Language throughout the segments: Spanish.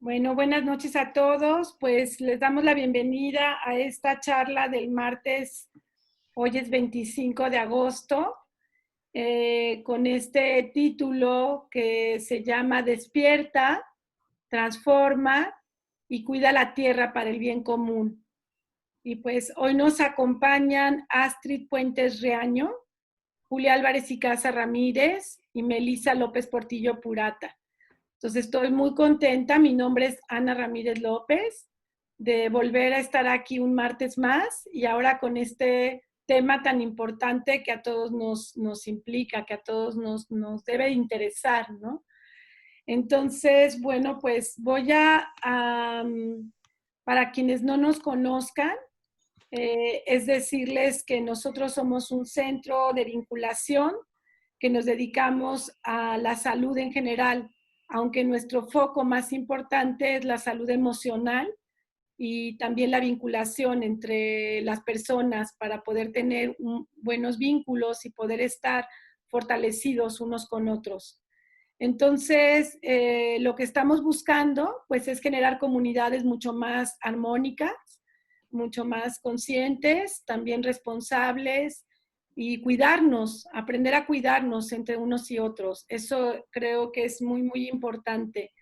Bueno, buenas noches a todos. Pues les damos la bienvenida a esta charla del martes. Hoy es 25 de agosto, con este título que se llama Despierta, transforma y cuida la tierra para el bien común. Y pues hoy nos acompañan Astrid Puentes Riaño, Julia Álvarez y Casa Ramírez y Melissa López Portillo Purata. Entonces estoy muy contenta, mi nombre es Ana Ramírez López, de volver a estar aquí un martes más y ahora con este tema tan importante que a todos nos implica, que a todos nos debe interesar, ¿no? Entonces, bueno, pues voy para quienes no nos conozcan, es decirles que nosotros somos un centro de vinculación que nos dedicamos a la salud en general, aunque nuestro foco más importante es la salud emocional y también la vinculación entre las personas para poder tener buenos vínculos y poder estar fortalecidos unos con otros. Entonces, lo que estamos buscando, pues, es generar comunidades mucho más armónicas, mucho más conscientes, también responsables y cuidarnos, aprender a cuidarnos entre unos y otros. Eso creo que es muy, muy importante.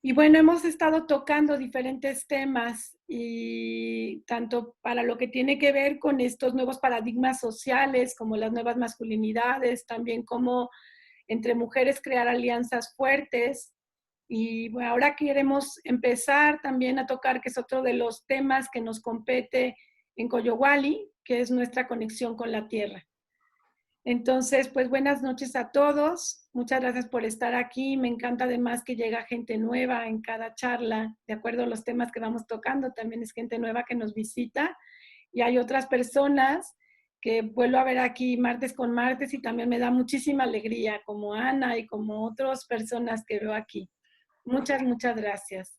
Y bueno, hemos estado tocando diferentes temas y tanto para lo que tiene que ver con estos nuevos paradigmas sociales, como las nuevas masculinidades, también como entre mujeres crear alianzas fuertes. Y bueno, ahora queremos empezar también a tocar, que es otro de los temas que nos compete en Coyowali, que es nuestra conexión con la tierra. Entonces, pues buenas noches a todos. Muchas gracias por estar aquí. Me encanta además que llega gente nueva en cada charla, de acuerdo a los temas que vamos tocando. También es gente nueva que nos visita. Y hay otras personas que vuelvo a ver aquí martes con martes y también me da muchísima alegría, como Ana y como otras personas que veo aquí. Muchas, muchas gracias.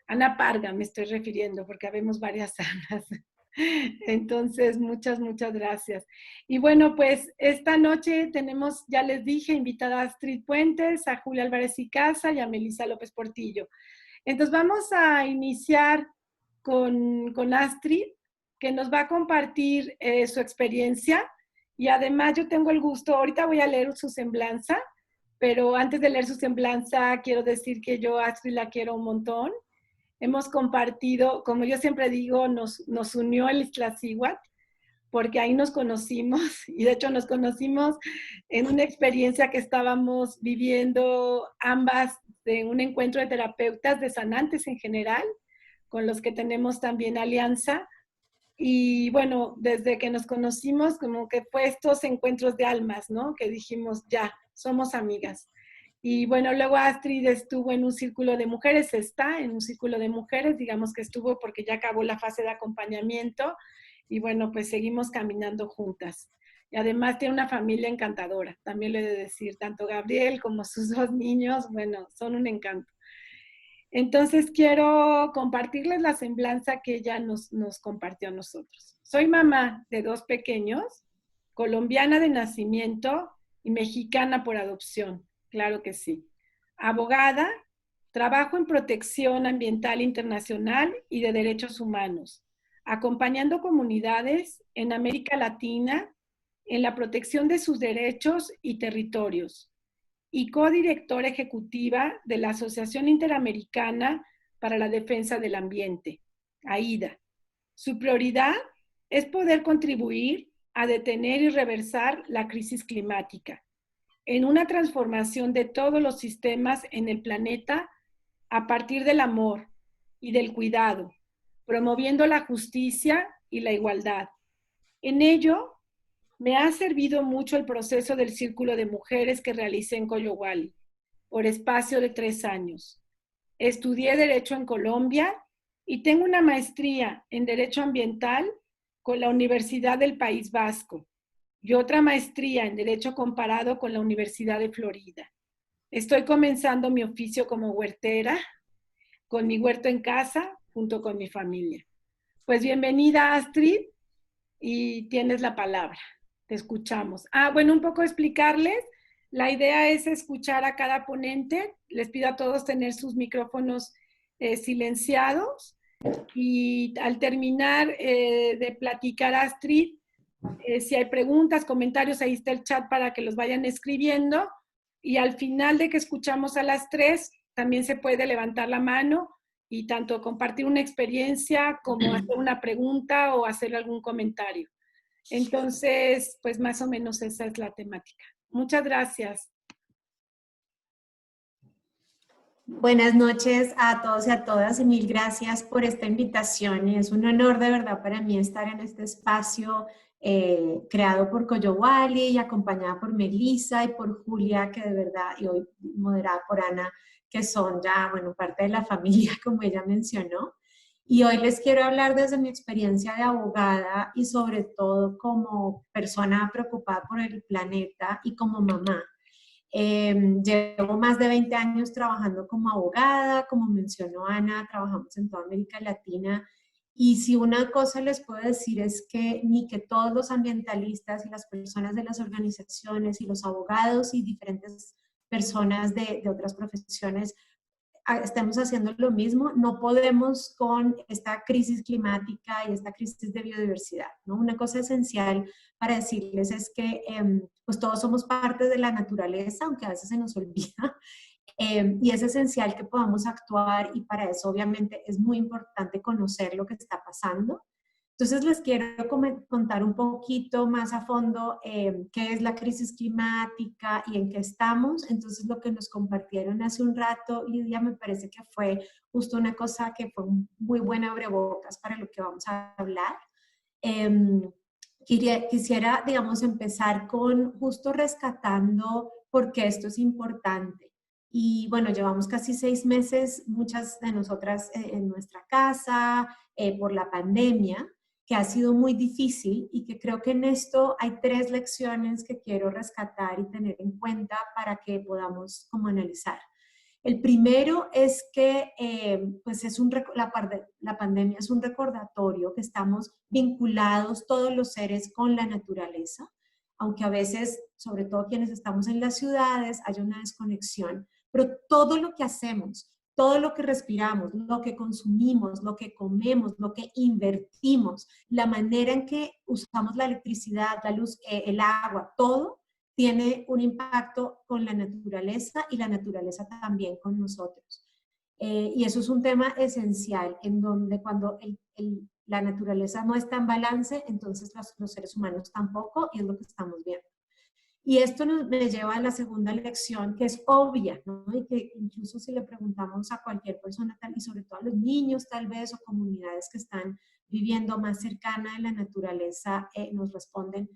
Ana Parga me estoy refiriendo porque habemos varias Anas. Entonces, muchas, muchas gracias. Y bueno, pues esta noche tenemos, ya les dije, invitada a Astrid Puentes, a Julia Álvarez y Casa y a Melissa López Portillo. Entonces vamos a iniciar con Astrid, que nos va a compartir su experiencia. Y además yo tengo el gusto, ahorita voy a leer su semblanza, pero antes de leer su semblanza quiero decir que yo a Astrid la quiero un montón. Hemos compartido, como yo siempre digo, nos unió el Iztaccíhuatl, porque ahí nos conocimos, y de hecho nos conocimos en una experiencia que estábamos viviendo ambas de un encuentro de terapeutas de sanantes en general, con los que tenemos también alianza. Y bueno, desde que nos conocimos, como que fue estos encuentros de almas, ¿no? Que dijimos, ya, somos amigas. Y bueno, luego Astrid estuvo en un círculo de mujeres, está en un círculo de mujeres, digamos que estuvo porque ya acabó la fase de acompañamiento y bueno, pues seguimos caminando juntas. Y además tiene una familia encantadora, también le he de decir, tanto Gabriel como sus dos niños, bueno, son un encanto. Entonces quiero compartirles la semblanza que ella nos compartió a nosotros. Soy mamá de dos pequeños, colombiana de nacimiento y mexicana por adopción, claro que sí. Abogada, trabajo en protección ambiental internacional y de derechos humanos, acompañando comunidades en América Latina en la protección de sus derechos y territorios y codirectora ejecutiva de la Asociación Interamericana para la Defensa del Ambiente, AIDA. Su prioridad es poder contribuir a detener y reversar la crisis climática en una transformación de todos los sistemas en el planeta a partir del amor y del cuidado, promoviendo la justicia y la igualdad. En ello, me ha servido mucho el proceso del Círculo de Mujeres que realicé en Coyowali por espacio de 3 años. Estudié Derecho en Colombia y tengo una maestría en Derecho Ambiental con la Universidad del País Vasco y otra maestría en Derecho Comparado con la Universidad de Florida. Estoy comenzando mi oficio como huertera, con mi huerto en casa, junto con mi familia. Pues bienvenida, Astrid, y tienes la palabra. Te escuchamos. Bueno, un poco explicarles. La idea es escuchar a cada ponente. Les pido a todos tener sus micrófonos silenciados. Y al terminar de platicar, Astrid, si hay preguntas, comentarios, ahí está el chat para que los vayan escribiendo. Y al final de que escuchamos a las tres, también se puede levantar la mano y tanto compartir una experiencia como hacer una pregunta o hacer algún comentario. Entonces, pues más o menos esa es la temática. Muchas gracias. Buenas noches a todos y a todas y mil gracias por esta invitación. Es un honor de verdad para mí estar en este espacio creado por Coyowali y acompañada por Melissa y por Julia, que de verdad, y hoy moderada por Ana, que son ya, bueno, parte de la familia, como ella mencionó. Y hoy les quiero hablar desde mi experiencia de abogada y sobre todo como persona preocupada por el planeta y como mamá. Llevo más de 20 años trabajando como abogada, como mencionó Ana, trabajamos en toda América Latina. Y si una cosa les puedo decir es que ni que todos los ambientalistas y las personas de las organizaciones y los abogados y diferentes personas de otras profesiones estemos haciendo lo mismo, no podemos con esta crisis climática y esta crisis de biodiversidad, ¿no? Una cosa esencial para decirles es que pues todos somos parte de la naturaleza, aunque a veces se nos olvida, y es esencial que podamos actuar y para eso obviamente es muy importante conocer lo que está pasando. Entonces les quiero contar un poquito más a fondo qué es la crisis climática y en qué estamos. Entonces lo que nos compartieron hace un rato, Lidia, me parece que fue justo una cosa que fue muy buena abrebocas para lo que vamos a hablar. Quisiera, digamos, empezar con justo rescatando por qué esto es importante. Y bueno, llevamos casi 6 meses, muchas de nosotras en nuestra casa, por la pandemia, que ha sido muy difícil y que creo que en esto hay 3 lecciones que quiero rescatar y tener en cuenta para que podamos como analizar. El primero es que pues la pandemia es un recordatorio que estamos vinculados todos los seres con la naturaleza, aunque a veces, sobre todo quienes estamos en las ciudades, hay una desconexión, pero todo lo que hacemos, todo lo que respiramos, lo que consumimos, lo que comemos, lo que invertimos, la manera en que usamos la electricidad, la luz, el agua, todo tiene un impacto con la naturaleza y la naturaleza también con nosotros. Y eso es un tema esencial en donde cuando la naturaleza no está en balance, entonces los seres humanos tampoco, y es lo que estamos viendo. Y esto me lleva a la segunda lección, que es obvia, ¿no? Y que incluso si le preguntamos a cualquier persona, y sobre todo a los niños tal vez, o comunidades que están viviendo más cercana de la naturaleza, nos responden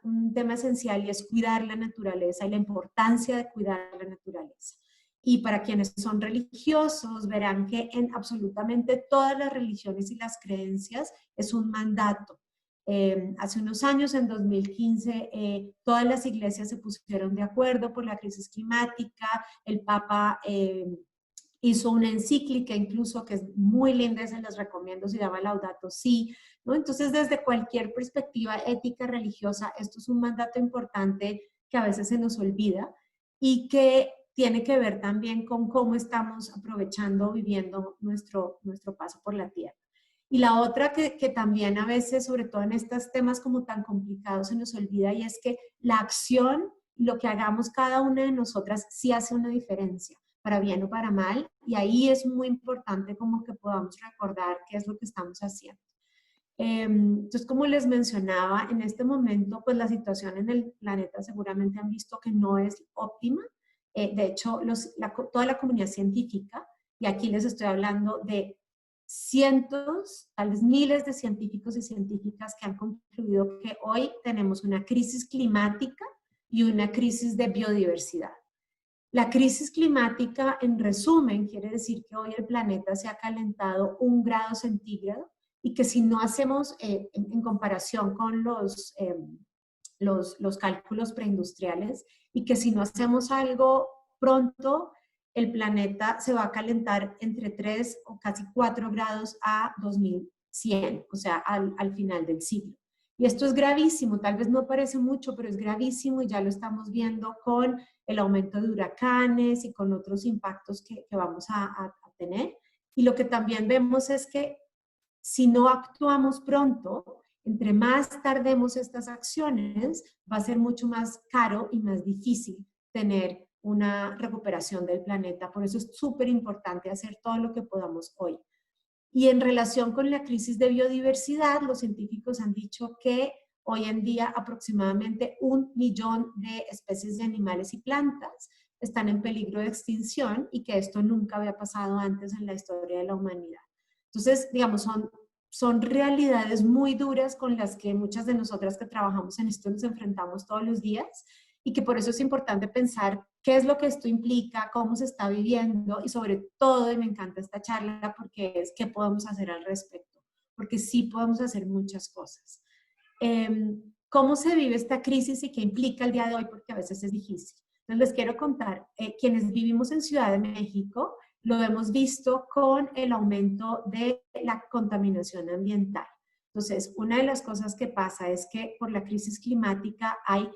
un tema esencial y es cuidar la naturaleza y la importancia de cuidar la naturaleza. Y para quienes son religiosos, verán que en absolutamente todas las religiones y las creencias es un mandato. Hace unos años, en 2015, todas las iglesias se pusieron de acuerdo por la crisis climática. El Papa hizo una encíclica incluso que es muy linda, se las recomiendo, se llama Laudato Si, ¿no? Entonces, desde cualquier perspectiva ética, religiosa, esto es un mandato importante que a veces se nos olvida y que tiene que ver también con cómo estamos aprovechando, viviendo nuestro paso por la tierra. Y la otra que también a veces, sobre todo en estos temas como tan complicados, se nos olvida y es que la acción, lo que hagamos cada una de nosotras, sí hace una diferencia, para bien o para mal, y ahí es muy importante como que podamos recordar qué es lo que estamos haciendo. Entonces, como les mencionaba, en este momento, pues la situación en el planeta seguramente han visto que no es óptima. De hecho, toda la comunidad científica, y aquí les estoy hablando de cientos, tal vez miles de científicos y científicas que han concluido que hoy tenemos una crisis climática y una crisis de biodiversidad. La crisis climática, en resumen, quiere decir que hoy el planeta se ha calentado 1 grado centígrado y que si no hacemos, en comparación con los cálculos preindustriales, y que si no hacemos algo pronto, el planeta se va a calentar entre 3 o casi 4 grados a 2100, o sea, al final del siglo. Y esto es gravísimo, tal vez no parece mucho, pero es gravísimo y ya lo estamos viendo con el aumento de huracanes y con otros impactos que vamos a tener. Y lo que también vemos es que si no actuamos pronto, entre más tardemos estas acciones, va a ser mucho más caro y más difícil tener una recuperación del planeta. Por eso es súper importante hacer todo lo que podamos hoy. Y en relación con la crisis de biodiversidad, los científicos han dicho que hoy en día aproximadamente 1 millón de especies de animales y plantas están en peligro de extinción y que esto nunca había pasado antes en la historia de la humanidad. Entonces, digamos, son realidades muy duras con las que muchas de nosotras que trabajamos en esto nos enfrentamos todos los días y que por eso es importante pensar qué es lo que esto implica, cómo se está viviendo y sobre todo, y me encanta esta charla porque es qué podemos hacer al respecto, porque sí podemos hacer muchas cosas. ¿Cómo se vive esta crisis y qué implica el día de hoy? Porque a veces es difícil. Entonces les quiero contar, quienes vivimos en Ciudad de México, lo hemos visto con el aumento de la contaminación ambiental. Entonces, una de las cosas que pasa es que por la crisis climática hay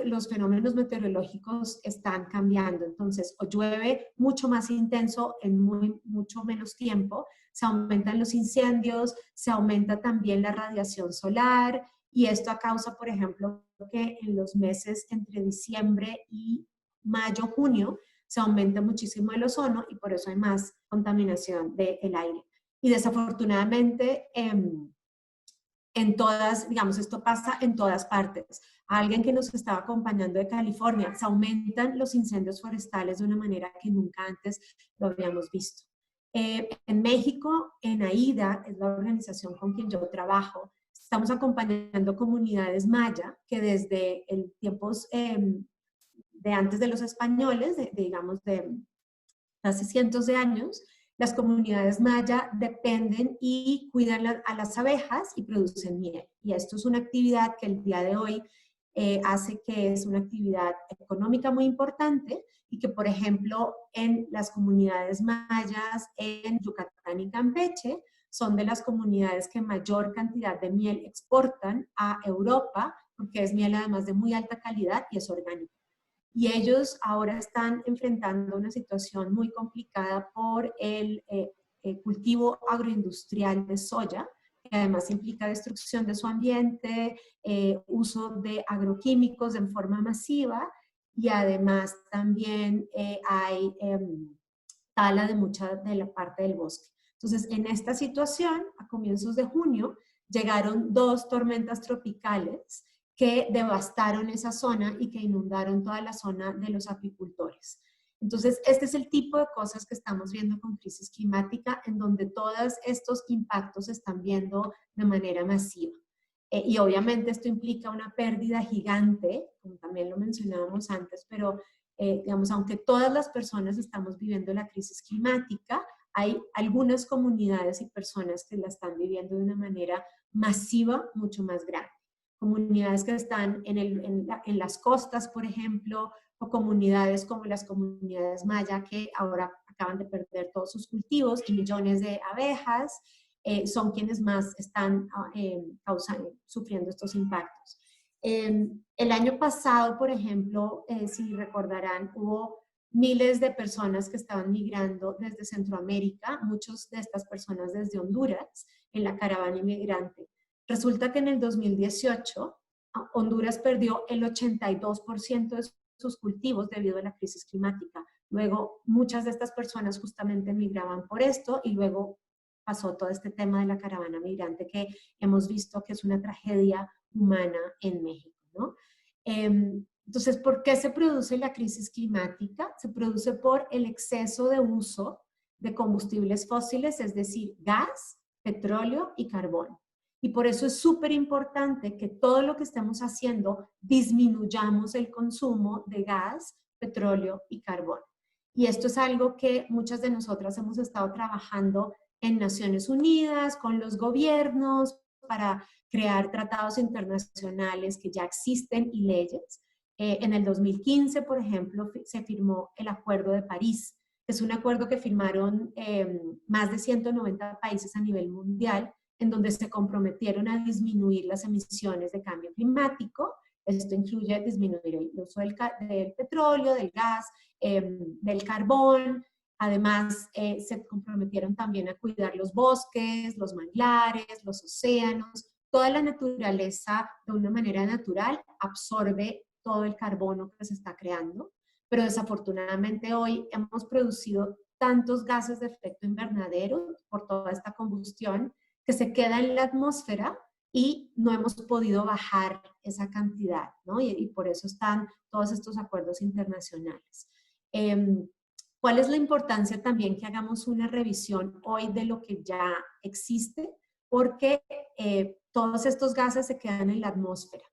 los fenómenos meteorológicos están cambiando. Entonces, o llueve mucho más intenso en mucho menos tiempo, se aumentan los incendios, se aumenta también la radiación solar y esto causa, por ejemplo, que en los meses entre diciembre y mayo, junio, se aumenta muchísimo el ozono y por eso hay más contaminación del aire. Y desafortunadamente, en todas, digamos, esto pasa en todas partes. A alguien que nos estaba acompañando de California, se aumentan los incendios forestales de una manera que nunca antes lo habíamos visto. En México, en AIDA, es la organización con quien yo trabajo, estamos acompañando comunidades maya que desde el tiempos de antes de los españoles, digamos de hace cientos de años, las comunidades maya dependen y cuidan a las abejas y producen miel. Y esto es una actividad que el día de hoy hace que es una actividad económica muy importante y que, por ejemplo, en las comunidades mayas en Yucatán y Campeche, son de las comunidades que mayor cantidad de miel exportan a Europa, porque es miel además de muy alta calidad y es orgánica. Y ellos ahora están enfrentando una situación muy complicada por el cultivo agroindustrial de soya, que además implica destrucción de su ambiente, uso de agroquímicos en forma masiva y además también hay tala de mucha de la parte del bosque. Entonces, en esta situación, a comienzos de junio, llegaron 2 tormentas tropicales que devastaron esa zona y que inundaron toda la zona de los apicultores. Entonces, este es el tipo de cosas que estamos viendo con crisis climática, en donde todos estos impactos se están viendo de manera masiva. Y obviamente esto implica una pérdida gigante, como también lo mencionábamos antes, pero digamos, aunque todas las personas estamos viviendo la crisis climática, hay algunas comunidades y personas que la están viviendo de una manera masiva, mucho más grande. Comunidades que están en las costas, por ejemplo, o comunidades como las comunidades maya que ahora acaban de perder todos sus cultivos y millones de abejas, son quienes más están sufriendo estos impactos. El año pasado, por ejemplo, si recordarán, hubo miles de personas que estaban migrando desde Centroamérica, muchas de estas personas desde Honduras, en la caravana inmigrante. Resulta que en el 2018 Honduras perdió el 82% de sus cultivos debido a la crisis climática. Luego, muchas de estas personas justamente migraban por esto y luego pasó todo este tema de la caravana migrante que hemos visto que es una tragedia humana en México, ¿no? Entonces, ¿por qué se produce la crisis climática? Se produce por el exceso de uso de combustibles fósiles, es decir, gas, petróleo y carbón. Y por eso es súper importante que todo lo que estemos haciendo disminuyamos el consumo de gas, petróleo y carbón. Y esto es algo que muchas de nosotras hemos estado trabajando en Naciones Unidas, con los gobiernos, para crear tratados internacionales que ya existen y leyes. En el 2015, por ejemplo, se firmó el Acuerdo de París, que es un acuerdo que firmaron más de 190 países a nivel mundial, en donde se comprometieron a disminuir las emisiones de cambio climático. Esto incluye disminuir el uso del petróleo, del gas, del carbón, Además, se comprometieron también a cuidar los bosques, los manglares, los océanos. Toda la naturaleza, de una manera natural, absorbe todo el carbono que se está creando, pero desafortunadamente hoy hemos producido tantos gases de efecto invernadero por toda esta combustión que se queda en la atmósfera y no hemos podido bajar esa cantidad, ¿no? Y por eso están todos estos acuerdos internacionales. ¿Cuál es la importancia también que hagamos una revisión hoy de lo que ya existe? Porque todos estos gases se quedan en la atmósfera.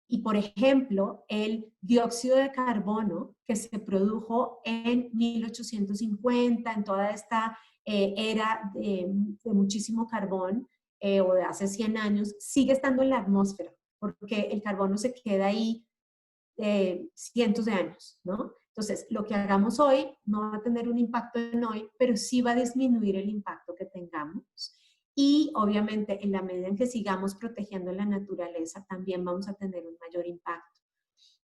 Y, por ejemplo, el dióxido de carbono que se produjo en 1850, en toda esta era de muchísimo carbón, o de hace 100 años, sigue estando en la atmósfera, porque el carbono se queda ahí cientos de años, ¿no? Entonces, lo que hagamos hoy no va a tener un impacto en hoy, pero sí va a disminuir el impacto que tengamos. Y obviamente, en la medida en que sigamos protegiendo la naturaleza, también vamos a tener un mayor impacto.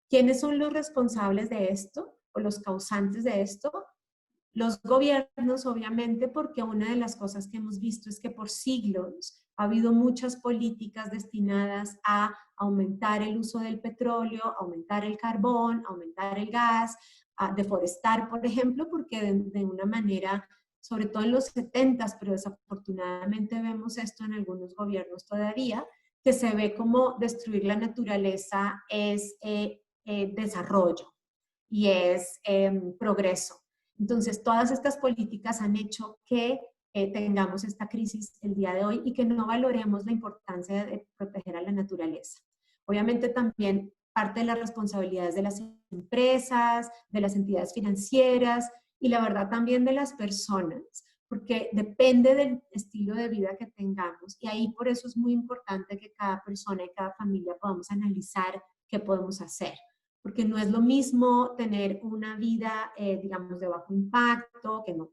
¿Quiénes son los responsables de esto o los causantes de esto? Los gobiernos, obviamente, porque una de las cosas que hemos visto es que por siglos ha habido muchas políticas destinadas a aumentar el uso del petróleo, aumentar el carbón, aumentar el gas, a deforestar, por ejemplo, porque de una manera, sobre todo en los 70s, pero desafortunadamente vemos esto en algunos gobiernos todavía, que se ve como destruir la naturaleza es desarrollo y es progreso. Entonces, todas estas políticas han hecho que tengamos esta crisis el día de hoy y que no valoremos la importancia de proteger a la naturaleza. Obviamente también parte de las responsabilidades de las empresas, de las entidades financieras y la verdad también de las personas, porque depende del estilo de vida que tengamos y ahí por eso es muy importante que cada persona y cada familia podamos analizar qué podemos hacer. Porque no es lo mismo tener una vida, digamos, de bajo impacto, que no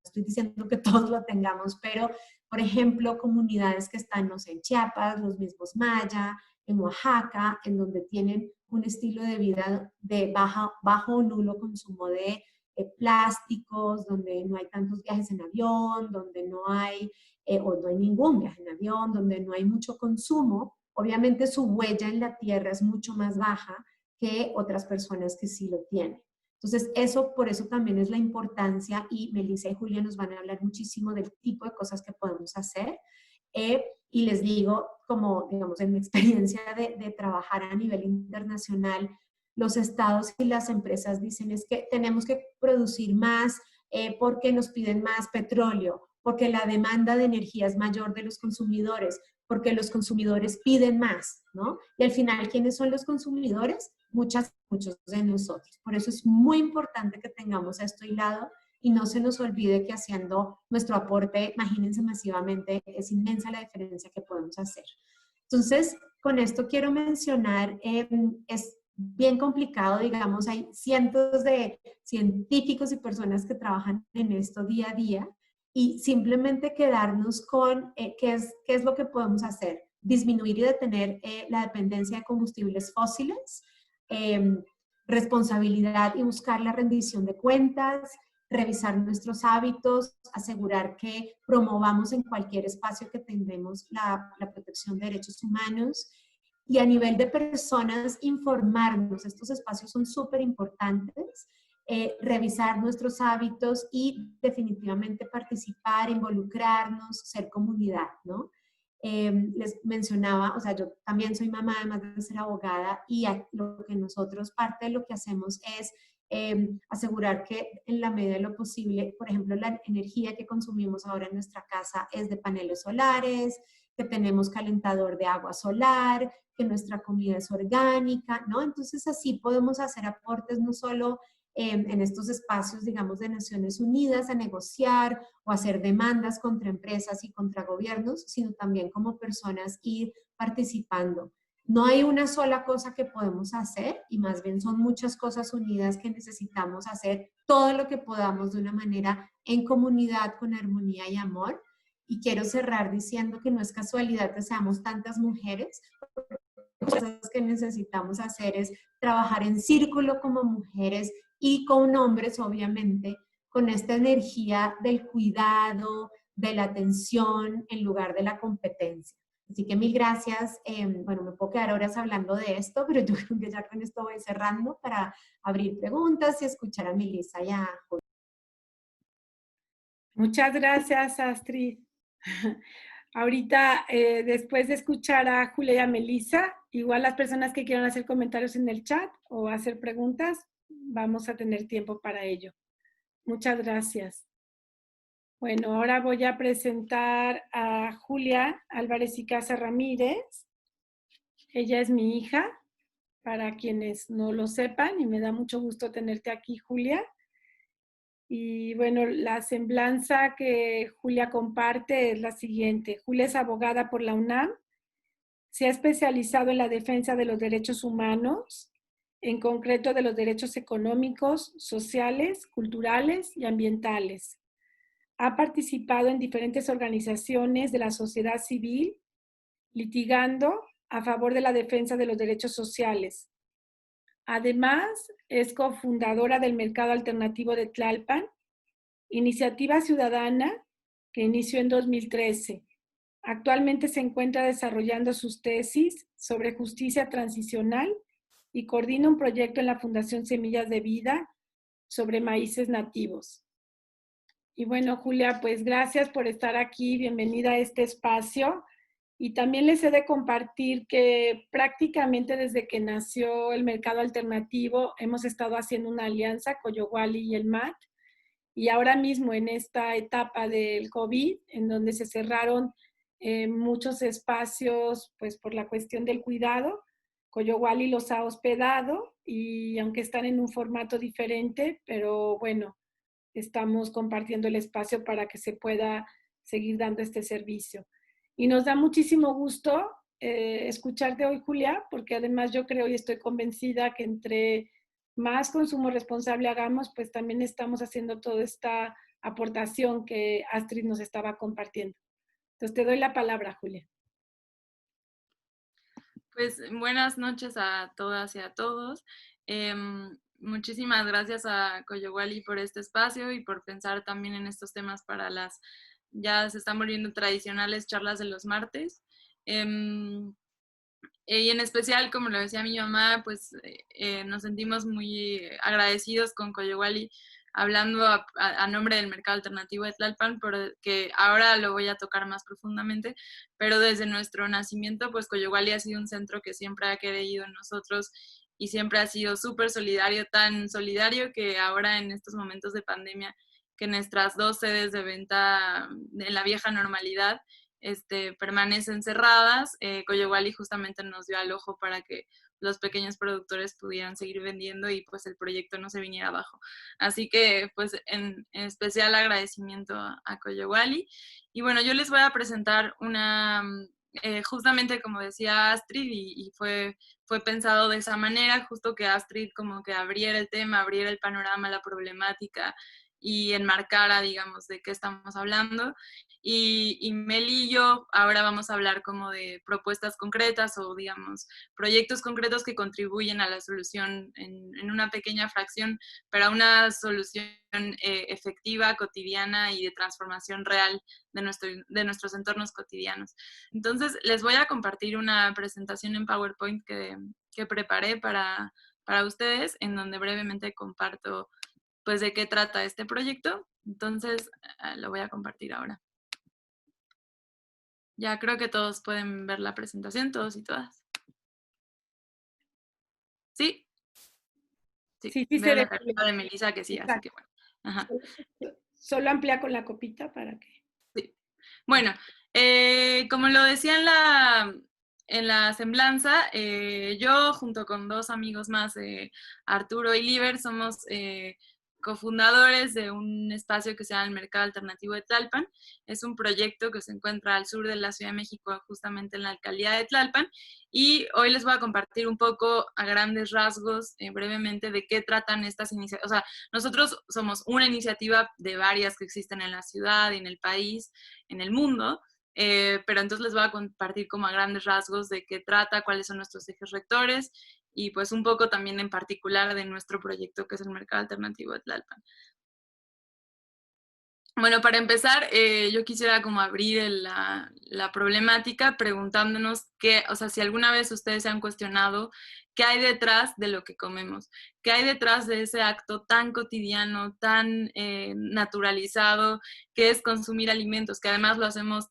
estoy diciendo que todos lo tengamos, pero, por ejemplo, comunidades que están, no sé, en Chiapas, los mismos Maya, en Oaxaca, en donde tienen un estilo de vida de bajo o nulo consumo de plásticos, donde no hay tantos viajes en avión, donde no hay, o no hay ningún viaje en avión, donde no hay mucho consumo, obviamente su huella en la tierra es mucho más baja que otras personas que sí lo tienen. Entonces, por eso también es la importancia y Melissa y Julia nos van a hablar muchísimo del tipo de cosas que podemos hacer. Y les digo, como digamos en mi experiencia de trabajar a nivel internacional, los estados y las empresas dicen es que tenemos que producir más porque nos piden más petróleo, porque la demanda de energía es mayor de los consumidores, porque los consumidores piden más, ¿no? Y al final, ¿quiénes son los consumidores? Muchos de nosotros. Por eso es muy importante que tengamos esto hilado y no se nos olvide que haciendo nuestro aporte, imagínense masivamente, es inmensa la diferencia que podemos hacer. Entonces, con esto quiero mencionar, es bien complicado, digamos, hay cientos de científicos y personas que trabajan en esto día a día y simplemente quedarnos con qué es lo que podemos hacer. Disminuir y detener la dependencia de combustibles fósiles, responsabilidad y buscar la rendición de cuentas, revisar nuestros hábitos, asegurar que promovamos en cualquier espacio que tengamos la protección de derechos humanos y a nivel de personas informarnos. Estos espacios son súper importantes. Revisar nuestros hábitos y definitivamente participar, involucrarnos, ser comunidad, ¿no? Les mencionaba, o sea, yo también soy mamá, además de ser abogada, y lo que nosotros, parte de lo que hacemos es asegurar que en la medida de lo posible, por ejemplo, la energía que consumimos ahora en nuestra casa es de paneles solares, que tenemos calentador de agua solar, que nuestra comida es orgánica, ¿no? Entonces así podemos hacer aportes no solo en estos espacios, digamos, de Naciones Unidas a negociar o hacer demandas contra empresas y contra gobiernos, sino también como personas ir participando. No hay una sola cosa que podemos hacer y más bien son muchas cosas unidas que necesitamos hacer todo lo que podamos de una manera en comunidad, con armonía y amor. Y quiero cerrar diciendo que no es casualidad que seamos tantas mujeres. Cosas que necesitamos hacer es trabajar en círculo como mujeres y con hombres, obviamente, con esta energía del cuidado, de la atención en lugar de la competencia. Así que mil gracias. Bueno, me puedo quedar horas hablando de esto, pero yo creo que ya con esto voy cerrando para abrir preguntas y escuchar a Melissa y a Julio. Muchas gracias, Astrid. Ahorita, después de escuchar a Julia y a Melissa, igual las personas que quieran hacer comentarios en el chat o hacer preguntas, vamos a tener tiempo para ello. Muchas gracias. Bueno, ahora voy a presentar a Julia Álvarez y Casa Ramírez. Ella es mi hija, para quienes no lo sepan, y me da mucho gusto tenerte aquí, Julia. Y bueno, la semblanza que Julia comparte es la siguiente. Julia es abogada por la UNAM, se ha especializado en la defensa de los derechos humanos, en concreto de los derechos económicos, sociales, culturales y ambientales. Ha participado en diferentes organizaciones de la sociedad civil, litigando a favor de la defensa de los derechos sociales. Además, es cofundadora del Mercado Alternativo de Tlalpan, iniciativa ciudadana que inició en 2013. Actualmente se encuentra desarrollando sus tesis sobre justicia transicional y coordina un proyecto en la Fundación Semillas de Vida sobre maíces nativos. Y bueno, Julia, pues gracias por estar aquí, bienvenida a este espacio. Y también les he de compartir que prácticamente desde que nació el mercado alternativo hemos estado haciendo una alianza, Coyohuali y el MAT, y ahora mismo en esta etapa del COVID, en donde se cerraron muchos espacios pues por la cuestión del cuidado, Coyohuali los ha hospedado y aunque están en un formato diferente, pero bueno, estamos compartiendo el espacio para que se pueda seguir dando este servicio. Y nos da muchísimo gusto escucharte hoy, Julia, porque además yo creo y estoy convencida que entre más consumo responsable hagamos, pues también estamos haciendo toda esta aportación que Astrid nos estaba compartiendo. Entonces te doy la palabra, Julia. Pues buenas noches a todas y a todos. Muchísimas gracias a Coyohuali por este espacio y por pensar también en estos temas para las, ya se están volviendo tradicionales charlas de los martes. Y en especial, como lo decía mi mamá, pues nos sentimos muy agradecidos con Coyohuali, hablando a nombre del Mercado Alternativo de Tlalpan, porque ahora lo voy a tocar más profundamente, pero desde nuestro nacimiento, pues Coyohuali ha sido un centro que siempre ha creído en nosotros y siempre ha sido súper solidario, tan solidario que ahora en estos momentos de pandemia, que nuestras 2 sedes de venta en la vieja normalidad permanecen cerradas. Coyohuali justamente nos dio al ojo para que los pequeños productores pudieran seguir vendiendo y pues el proyecto no se viniera abajo. Así que pues en especial agradecimiento a Coyohuali. Y bueno, yo les voy a presentar una, justamente como decía Astrid, y fue pensado de esa manera, justo que Astrid como que abriera el tema, abriera el panorama, la problemática y enmarcara, digamos, de qué estamos hablando. Y Meli y yo ahora vamos a hablar como de propuestas concretas o, digamos, proyectos concretos que contribuyen a la solución en una pequeña fracción, pero a una solución efectiva, cotidiana y de transformación real de nuestros entornos cotidianos. Entonces, les voy a compartir una presentación en PowerPoint que preparé para ustedes, en donde brevemente comparto pues de qué trata este proyecto. Entonces, lo voy a compartir ahora. Ya creo que todos pueden ver la presentación, todos y todas. ¿Sí? Sí, Sí veo se ve. la carita de Melissa que sí, Exacto. así que bueno. Ajá. Solo amplía con la copita para que... Sí. Bueno, como lo decía en la semblanza, yo junto con 2 amigos más, Arturo y Liber, somos cofundadores de un espacio que se llama el Mercado Alternativo de Tlalpan. Es un proyecto que se encuentra al sur de la Ciudad de México, justamente en la alcaldía de Tlalpan. Y hoy les voy a compartir un poco a grandes rasgos, brevemente, de qué tratan estas iniciativas. O sea, nosotros somos una iniciativa de varias que existen en la ciudad y en el país, en el mundo, pero entonces les voy a compartir como a grandes rasgos de qué trata, cuáles son nuestros ejes rectores y pues un poco también en particular de nuestro proyecto que es el Mercado Alternativo de Tlalpan. Bueno, para empezar, yo quisiera como abrir la problemática preguntándonos o sea, si alguna vez ustedes se han cuestionado qué hay detrás de lo que comemos, qué hay detrás de ese acto tan cotidiano, tan naturalizado, que es consumir alimentos, que además lo hacemos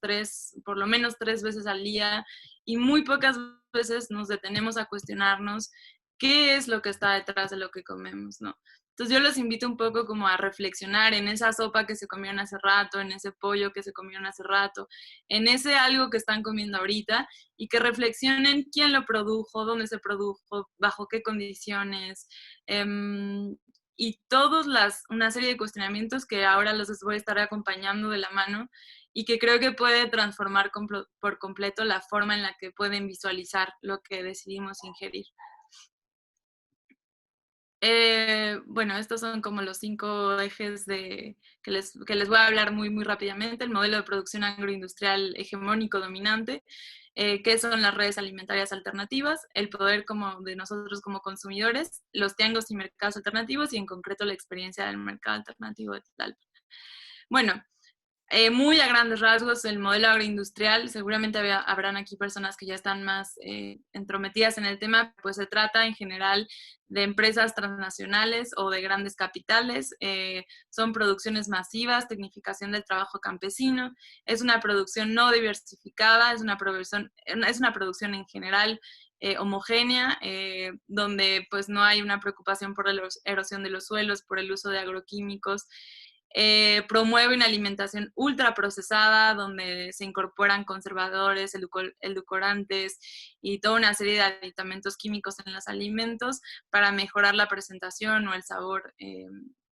por lo menos 3 veces al día, y muy pocas veces nos detenemos a cuestionarnos qué es lo que está detrás de lo que comemos, ¿no? Entonces yo los invito un poco como a reflexionar en esa sopa que se comieron hace rato, en ese pollo que se comieron hace rato, en ese algo que están comiendo ahorita, y que reflexionen quién lo produjo, dónde se produjo, bajo qué condiciones, y una serie de cuestionamientos que ahora los voy a estar acompañando de la mano y que creo que puede transformar por completo la forma en la que pueden visualizar lo que decidimos ingerir. Bueno, estos son como los 5 ejes que les voy a hablar muy, muy rápidamente. El modelo de producción agroindustrial hegemónico dominante, qué son las redes alimentarias alternativas, el poder de nosotros como consumidores, los tiangos y mercados alternativos y en concreto la experiencia del mercado alternativo de Tlalpan. Bueno, muy a grandes rasgos, el modelo agroindustrial, seguramente habrán aquí personas que ya están más entrometidas en el tema, pues se trata en general de empresas transnacionales o de grandes capitales, son producciones masivas, tecnificación del trabajo campesino, es una producción no diversificada, es una producción en general homogénea, donde pues no hay una preocupación por la erosión de los suelos, por el uso de agroquímicos. Promueve una alimentación ultraprocesada donde se incorporan conservadores, edulcorantes y toda una serie de aditamentos químicos en los alimentos para mejorar la presentación o el sabor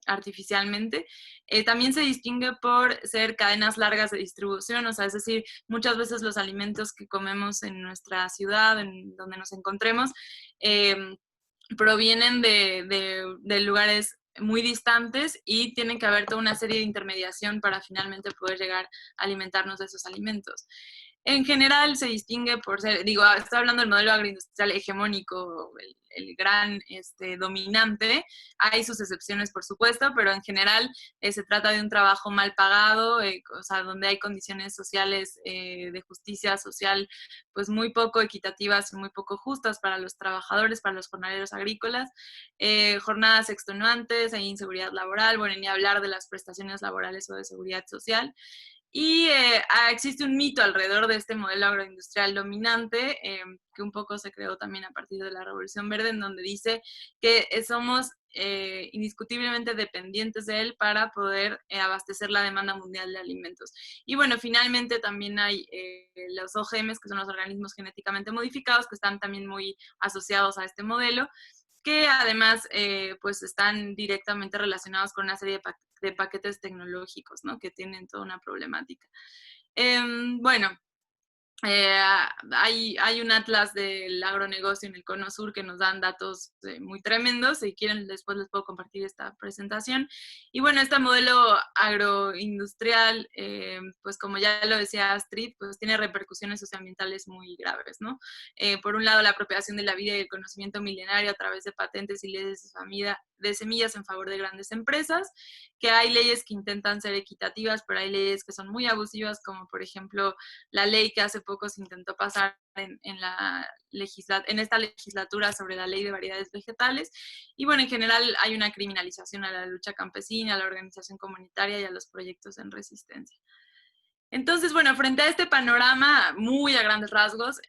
artificialmente. También se distingue por ser cadenas largas de distribución, o sea, es decir, muchas veces los alimentos que comemos en nuestra ciudad, en donde nos encontremos, provienen de lugares muy distantes y tienen que haber toda una serie de intermediación para finalmente poder llegar a alimentarnos de esos alimentos. En general se distingue por ser, estoy hablando del modelo agroindustrial hegemónico, el gran dominante. Hay sus excepciones, por supuesto, pero en general se trata de un trabajo mal pagado, o sea, donde hay condiciones sociales de justicia social pues muy poco equitativas y muy poco justas para los trabajadores, para los jornaleros agrícolas, jornadas extenuantes, hay inseguridad laboral, bueno, ni hablar de las prestaciones laborales o de seguridad social. Y existe un mito alrededor de este modelo agroindustrial dominante, que un poco se creó también a partir de la Revolución Verde, en donde dice que somos indiscutiblemente dependientes de él para poder abastecer la demanda mundial de alimentos. Y bueno, finalmente también hay los OGMs, que son los organismos genéticamente modificados, que están también muy asociados a este modelo, que además pues están directamente relacionados con una serie de paquetes tecnológicos, ¿no? Que tienen toda una problemática. Bueno, hay un atlas del agronegocio en el Cono Sur que nos dan datos muy tremendos. Si quieren, después les puedo compartir esta presentación. Y bueno, este modelo agroindustrial, pues como ya lo decía Astrid, pues tiene repercusiones socioambientales muy graves, ¿no? Por un lado, la apropiación de la vida y el conocimiento milenario a través de patentes y leyes de semillas en favor de grandes empresas, que hay leyes que intentan ser equitativas, pero hay leyes que son muy abusivas, como por ejemplo la ley que hace poco se intentó pasar en esta legislatura sobre la ley de variedades vegetales. Y bueno, en general hay una criminalización a la lucha campesina, a la organización comunitaria y a los proyectos en resistencia. Entonces, bueno, frente a este panorama muy a grandes rasgos,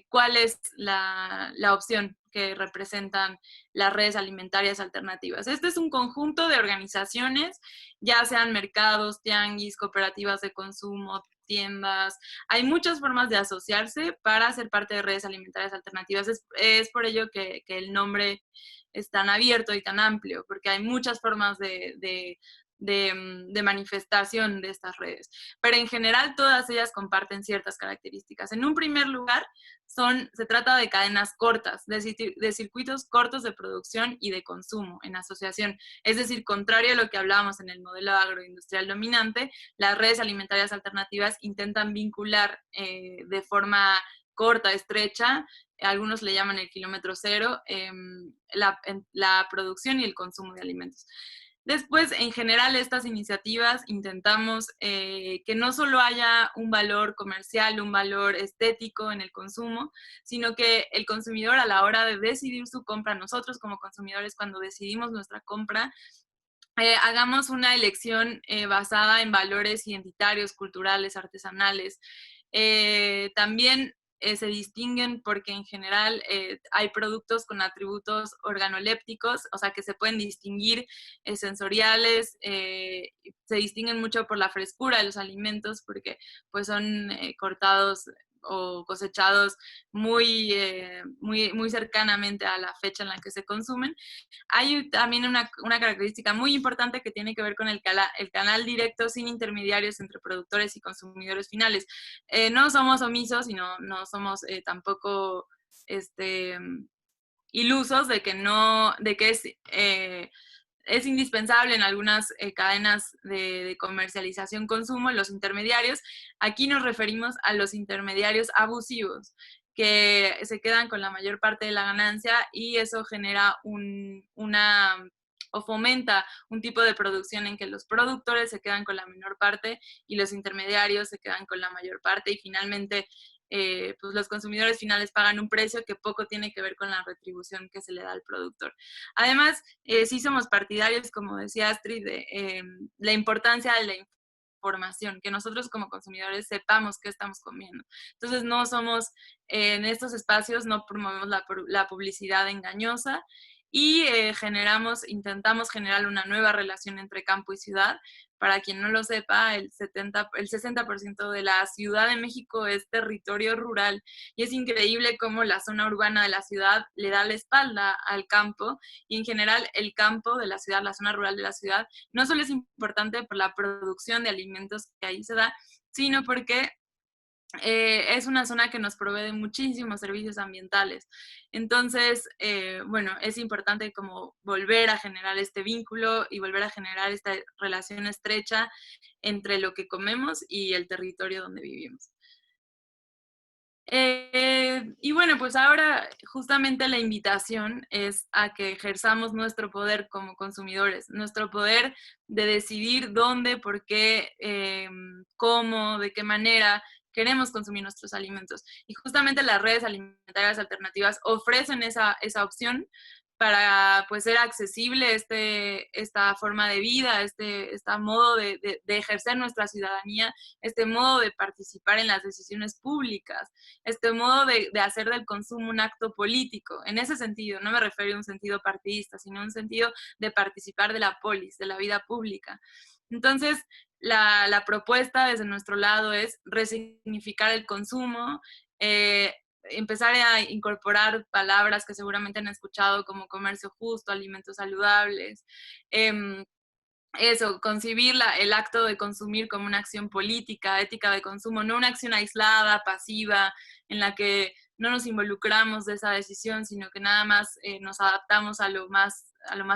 ¿cuál es la opción que representan las redes alimentarias alternativas? Este es un conjunto de organizaciones, ya sean mercados, tianguis, cooperativas de consumo, tiendas. Hay muchas formas de asociarse para ser parte de redes alimentarias alternativas. Es por ello que el nombre es tan abierto y tan amplio, porque hay muchas formas de manifestación de estas redes. Pero en general todas ellas comparten ciertas características. En un primer lugar, se trata de cadenas cortas, de circuitos cortos de producción y de consumo en asociación. Es decir, contrario a lo que hablábamos en el modelo agroindustrial dominante, las redes alimentarias alternativas intentan vincular de forma corta, estrecha, algunos le llaman el kilómetro cero, la producción y el consumo de alimentos. Después, en general, estas iniciativas intentamos que no solo haya un valor comercial, un valor estético en el consumo, sino que el consumidor, a la hora de decidir su compra, nosotros como consumidores, cuando decidimos nuestra compra, hagamos una elección basada en valores identitarios, culturales, artesanales. También se distinguen porque en general hay productos con atributos organolépticos, o sea que se pueden distinguir sensoriales, se distinguen mucho por la frescura de los alimentos porque pues son cortados o cosechados muy cercanamente a la fecha en la que se consumen. Hay también una característica muy importante que tiene que ver con el canal directo sin intermediarios entre productores y consumidores finales. No somos omisos y no somos tampoco ilusos de que es indispensable en algunas cadenas de comercialización consumo, los intermediarios. Aquí nos referimos a los intermediarios abusivos, que se quedan con la mayor parte de la ganancia y eso genera o fomenta un tipo de producción en que los productores se quedan con la menor parte y los intermediarios se quedan con la mayor parte y finalmente pues los consumidores finales pagan un precio que poco tiene que ver con la retribución que se le da al productor. Además, sí somos partidarios, como decía Astrid, de la importancia de la información, que nosotros como consumidores sepamos qué estamos comiendo. Entonces, no somos, en estos espacios no promovemos la publicidad engañosa y intentamos generar una nueva relación entre campo y ciudad. Para quien no lo sepa, el 60% de la Ciudad de México es territorio rural y es increíble cómo la zona urbana de la ciudad le da la espalda al campo y en general el campo de la ciudad, la zona rural de la ciudad, no solo es importante por la producción de alimentos que ahí se da, sino porque es una zona que nos provee de muchísimos servicios ambientales. Entonces, bueno, es importante como volver a generar este vínculo y volver a generar esta relación estrecha entre lo que comemos y el territorio donde vivimos. Y bueno, pues ahora justamente la invitación es a que ejerzamos nuestro poder como consumidores, nuestro poder de decidir dónde, por qué, cómo, de qué manera queremos consumir nuestros alimentos. Y justamente las redes alimentarias alternativas ofrecen esa opción para pues ser accesible esta forma de vida, este modo de ejercer nuestra ciudadanía, este modo de participar en las decisiones públicas, este modo de hacer del consumo un acto político. En ese sentido, no me refiero a un sentido partidista, sino a un sentido de participar de la polis, de la vida pública. Entonces, la propuesta desde nuestro lado es resignificar el consumo, empezar a incorporar palabras que seguramente han escuchado como comercio justo, alimentos saludables, concebir el acto de consumir como una acción política, ética de consumo, no una acción aislada, pasiva, en la que no nos involucramos de esa decisión, sino que nada más nos adaptamos a lo más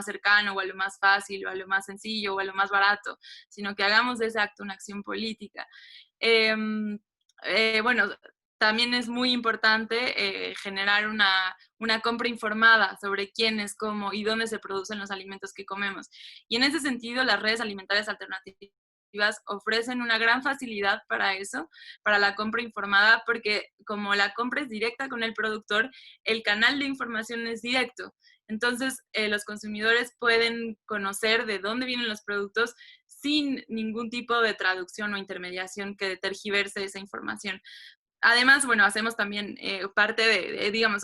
cercano, o a lo más fácil, o a lo más sencillo, o a lo más barato, sino que hagamos de ese acto una acción política. Bueno, también es muy importante generar una compra informada sobre quiénes, cómo y dónde se producen los alimentos que comemos. Y en ese sentido, las redes alimentarias alternativas ofrecen una gran facilidad para eso, para la compra informada, porque como la compra es directa con el productor, el canal de información es directo. Entonces, los consumidores pueden conocer de dónde vienen los productos sin ningún tipo de traducción o intermediación que tergiverse esa información. Además, bueno, hacemos también parte de digamos,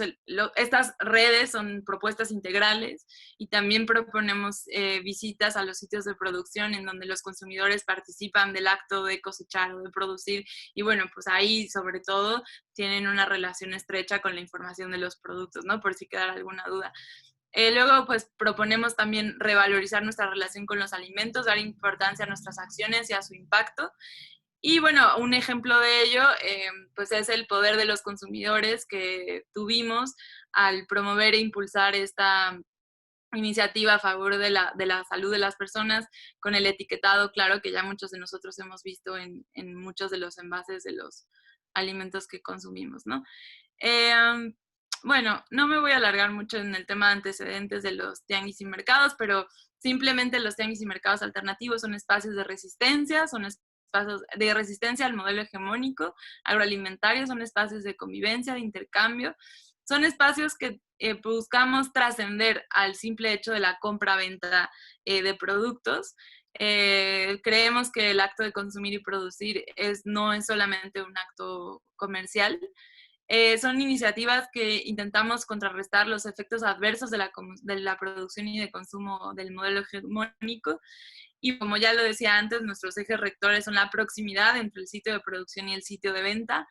estas redes son propuestas integrales y también proponemos visitas a los sitios de producción en donde los consumidores participan del acto de cosechar o de producir y bueno, pues ahí sobre todo tienen una relación estrecha con la información de los productos, ¿no? Por si quedara alguna duda. Luego, pues proponemos también revalorizar nuestra relación con los alimentos, dar importancia a nuestras acciones y a su impacto. Y bueno, un ejemplo de ello, pues es el poder de los consumidores que tuvimos al promover e impulsar esta iniciativa a favor de la salud de las personas con el etiquetado claro que ya muchos de nosotros hemos visto en muchos de los envases de los alimentos que consumimos, ¿no? Bueno, no me voy a alargar mucho en el tema de antecedentes de los tianguis y mercados, pero Simplemente los tianguis y mercados alternativos son espacios de resistencia, son espacios de resistencia al modelo hegemónico agroalimentario, son espacios de convivencia, de intercambio, son espacios que buscamos trascender al simple hecho de la compra-venta de productos. Creemos que el acto de consumir y producir no es solamente un acto comercial. Son iniciativas que intentamos contrarrestar los efectos adversos de la producción y de consumo del modelo hegemónico. Y como ya lo decía antes, nuestros ejes rectores son la proximidad entre el sitio de producción y el sitio de venta,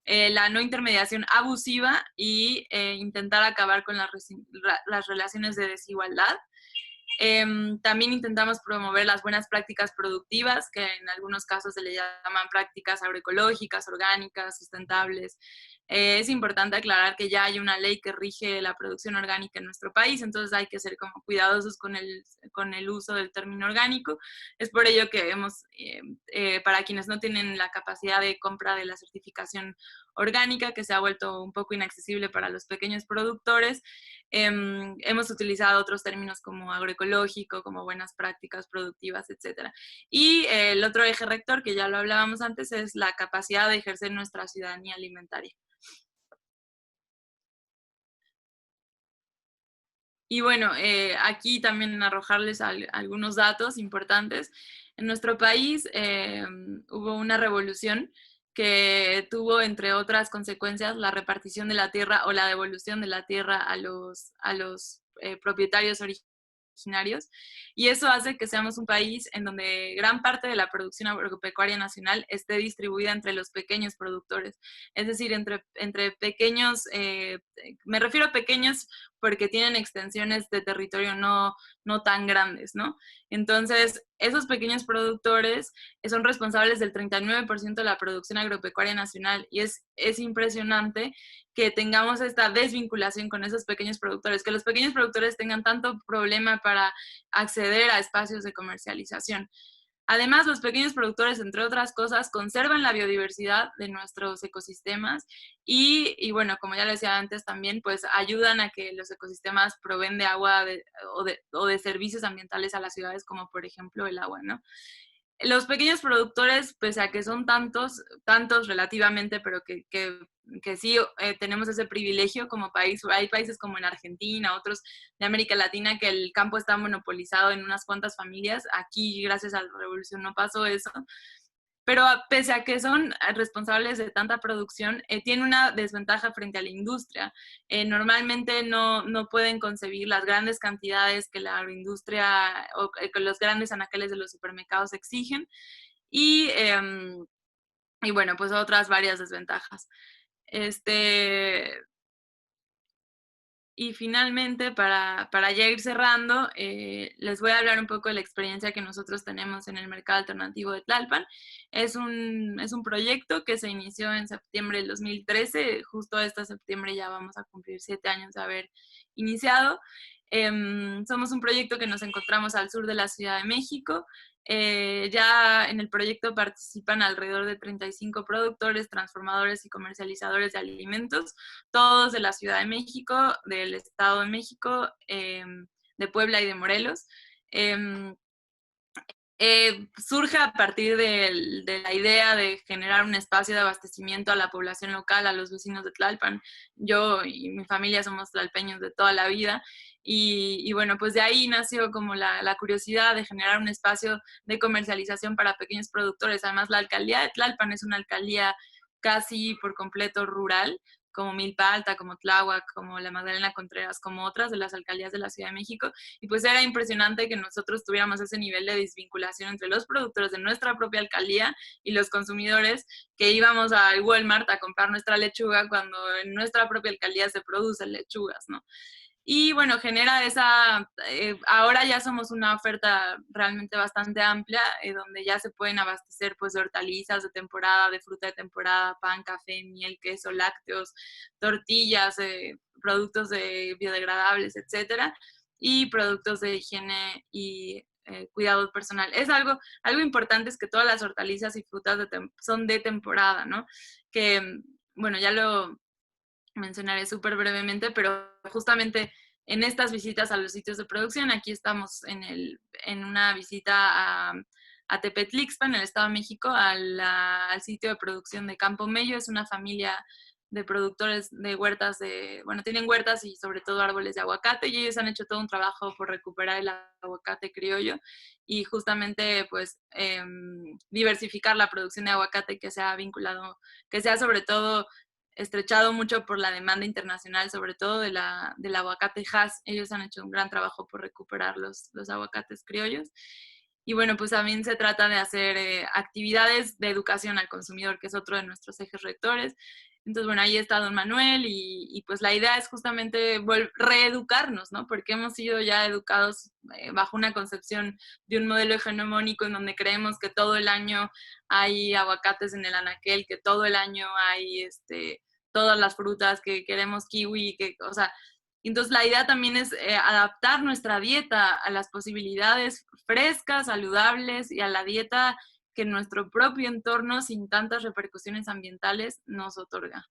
la no intermediación abusiva y intentar acabar con las relaciones de desigualdad. También intentamos promover las buenas prácticas productivas, que en algunos casos se le llaman prácticas agroecológicas, orgánicas, sustentables. Es importante aclarar que ya hay una ley que rige la producción orgánica en nuestro país, entonces hay que ser como cuidadosos con el uso del término orgánico. Es por ello que para quienes no tienen la capacidad de compra de la certificación orgánica, que se ha vuelto un poco inaccesible para los pequeños productores, hemos utilizado otros términos como agroecológico, como buenas prácticas productivas, etc. Y el otro eje rector, que ya lo hablábamos antes, es la capacidad de ejercer nuestra ciudadanía alimentaria. Y bueno, aquí también arrojarles algunos datos importantes. En nuestro país hubo una revolución que tuvo, entre otras consecuencias, la repartición de la tierra o la devolución de la tierra a los propietarios originarios. Y eso hace que seamos un país en donde gran parte de la producción agropecuaria nacional esté distribuida entre los pequeños productores. Es decir, entre pequeños, me refiero a pequeños porque tienen extensiones de territorio no tan grandes, ¿no? Entonces, esos pequeños productores son responsables del 39% de la producción agropecuaria nacional y es impresionante que tengamos esta desvinculación con esos pequeños productores, que los pequeños productores tengan tanto problema para acceder a espacios de comercialización. Además, los pequeños productores, entre otras cosas, conservan la biodiversidad de nuestros ecosistemas y bueno, como ya les decía antes también, pues ayudan a que los ecosistemas proveen de agua o de servicios ambientales a las ciudades, como por ejemplo el agua, ¿no? Los pequeños productores, pese a que son tantos relativamente, pero que sí tenemos ese privilegio como país. Hay países como en Argentina, otros de América Latina, que el campo está monopolizado en unas cuantas familias. Aquí, gracias a la revolución, no pasó eso. Pero pese a que son responsables de tanta producción, tiene una desventaja frente a la industria. Normalmente no pueden concebir las grandes cantidades que la agroindustria o que los grandes anaqueles de los supermercados exigen. Y bueno, pues otras varias desventajas. Y finalmente, para ya ir cerrando, les voy a hablar un poco de la experiencia que nosotros tenemos en el mercado alternativo de Tlalpan. Es un proyecto que se inició en septiembre del 2013, justo este septiembre ya vamos a cumplir 7 años de haber iniciado. Somos un proyecto que nos encontramos al sur de la Ciudad de México. Ya en el proyecto participan alrededor de 35 productores, transformadores y comercializadores de alimentos, todos de la Ciudad de México, del Estado de México, de Puebla y de Morelos. Surge a partir de la idea de generar un espacio de abastecimiento a la población local, a los vecinos de Tlalpan. Yo y mi familia somos tlalpeños de toda la vida y bueno, pues de ahí nació como la curiosidad de generar un espacio de comercialización para pequeños productores. Además, la alcaldía de Tlalpan es una alcaldía casi por completo rural, como Milpa Alta, como Tláhuac, como la Magdalena Contreras, como otras de las alcaldías de la Ciudad de México, y pues era impresionante que nosotros tuviéramos ese nivel de desvinculación entre los productores de nuestra propia alcaldía y los consumidores, que íbamos al Walmart a comprar nuestra lechuga cuando en nuestra propia alcaldía se producen lechugas, ¿no? Y bueno, genera ahora ya somos una oferta realmente bastante amplia, donde ya se pueden abastecer pues de hortalizas de temporada, de fruta de temporada, pan, café, miel, queso, lácteos, tortillas, productos biodegradables, etcétera, y productos de higiene y cuidado personal. Es algo importante, es que todas las hortalizas y frutas son de temporada, ¿no? Que, bueno, ya lo mencionaré súper brevemente, pero justamente en estas visitas a los sitios de producción. Aquí estamos en una visita a Tepetlixpan, en el Estado de México, al sitio de producción de Campo Mello. Es una familia de productores de huertas, bueno, tienen huertas y sobre todo árboles de aguacate, y ellos han hecho todo un trabajo por recuperar el aguacate criollo y justamente pues diversificar la producción de aguacate, que se ha vinculado, que se ha sobre todo estrechado mucho por la demanda internacional, sobre todo del aguacate Hass. Ellos han hecho un gran trabajo por recuperar los aguacates criollos. Y bueno, pues también se trata de hacer actividades de educación al consumidor, que es otro de nuestros ejes rectores. Entonces, bueno, ahí está don Manuel y pues la idea es justamente reeducarnos, ¿no? Porque hemos sido ya educados bajo una concepción de un modelo hegemónico en donde creemos que todo el año hay aguacates en el anaquel, que todo el año hay todas las frutas, que queremos kiwi, o sea, entonces la idea también es adaptar nuestra dieta a las posibilidades frescas, saludables y a la dieta que nuestro propio entorno, sin tantas repercusiones ambientales, nos otorga.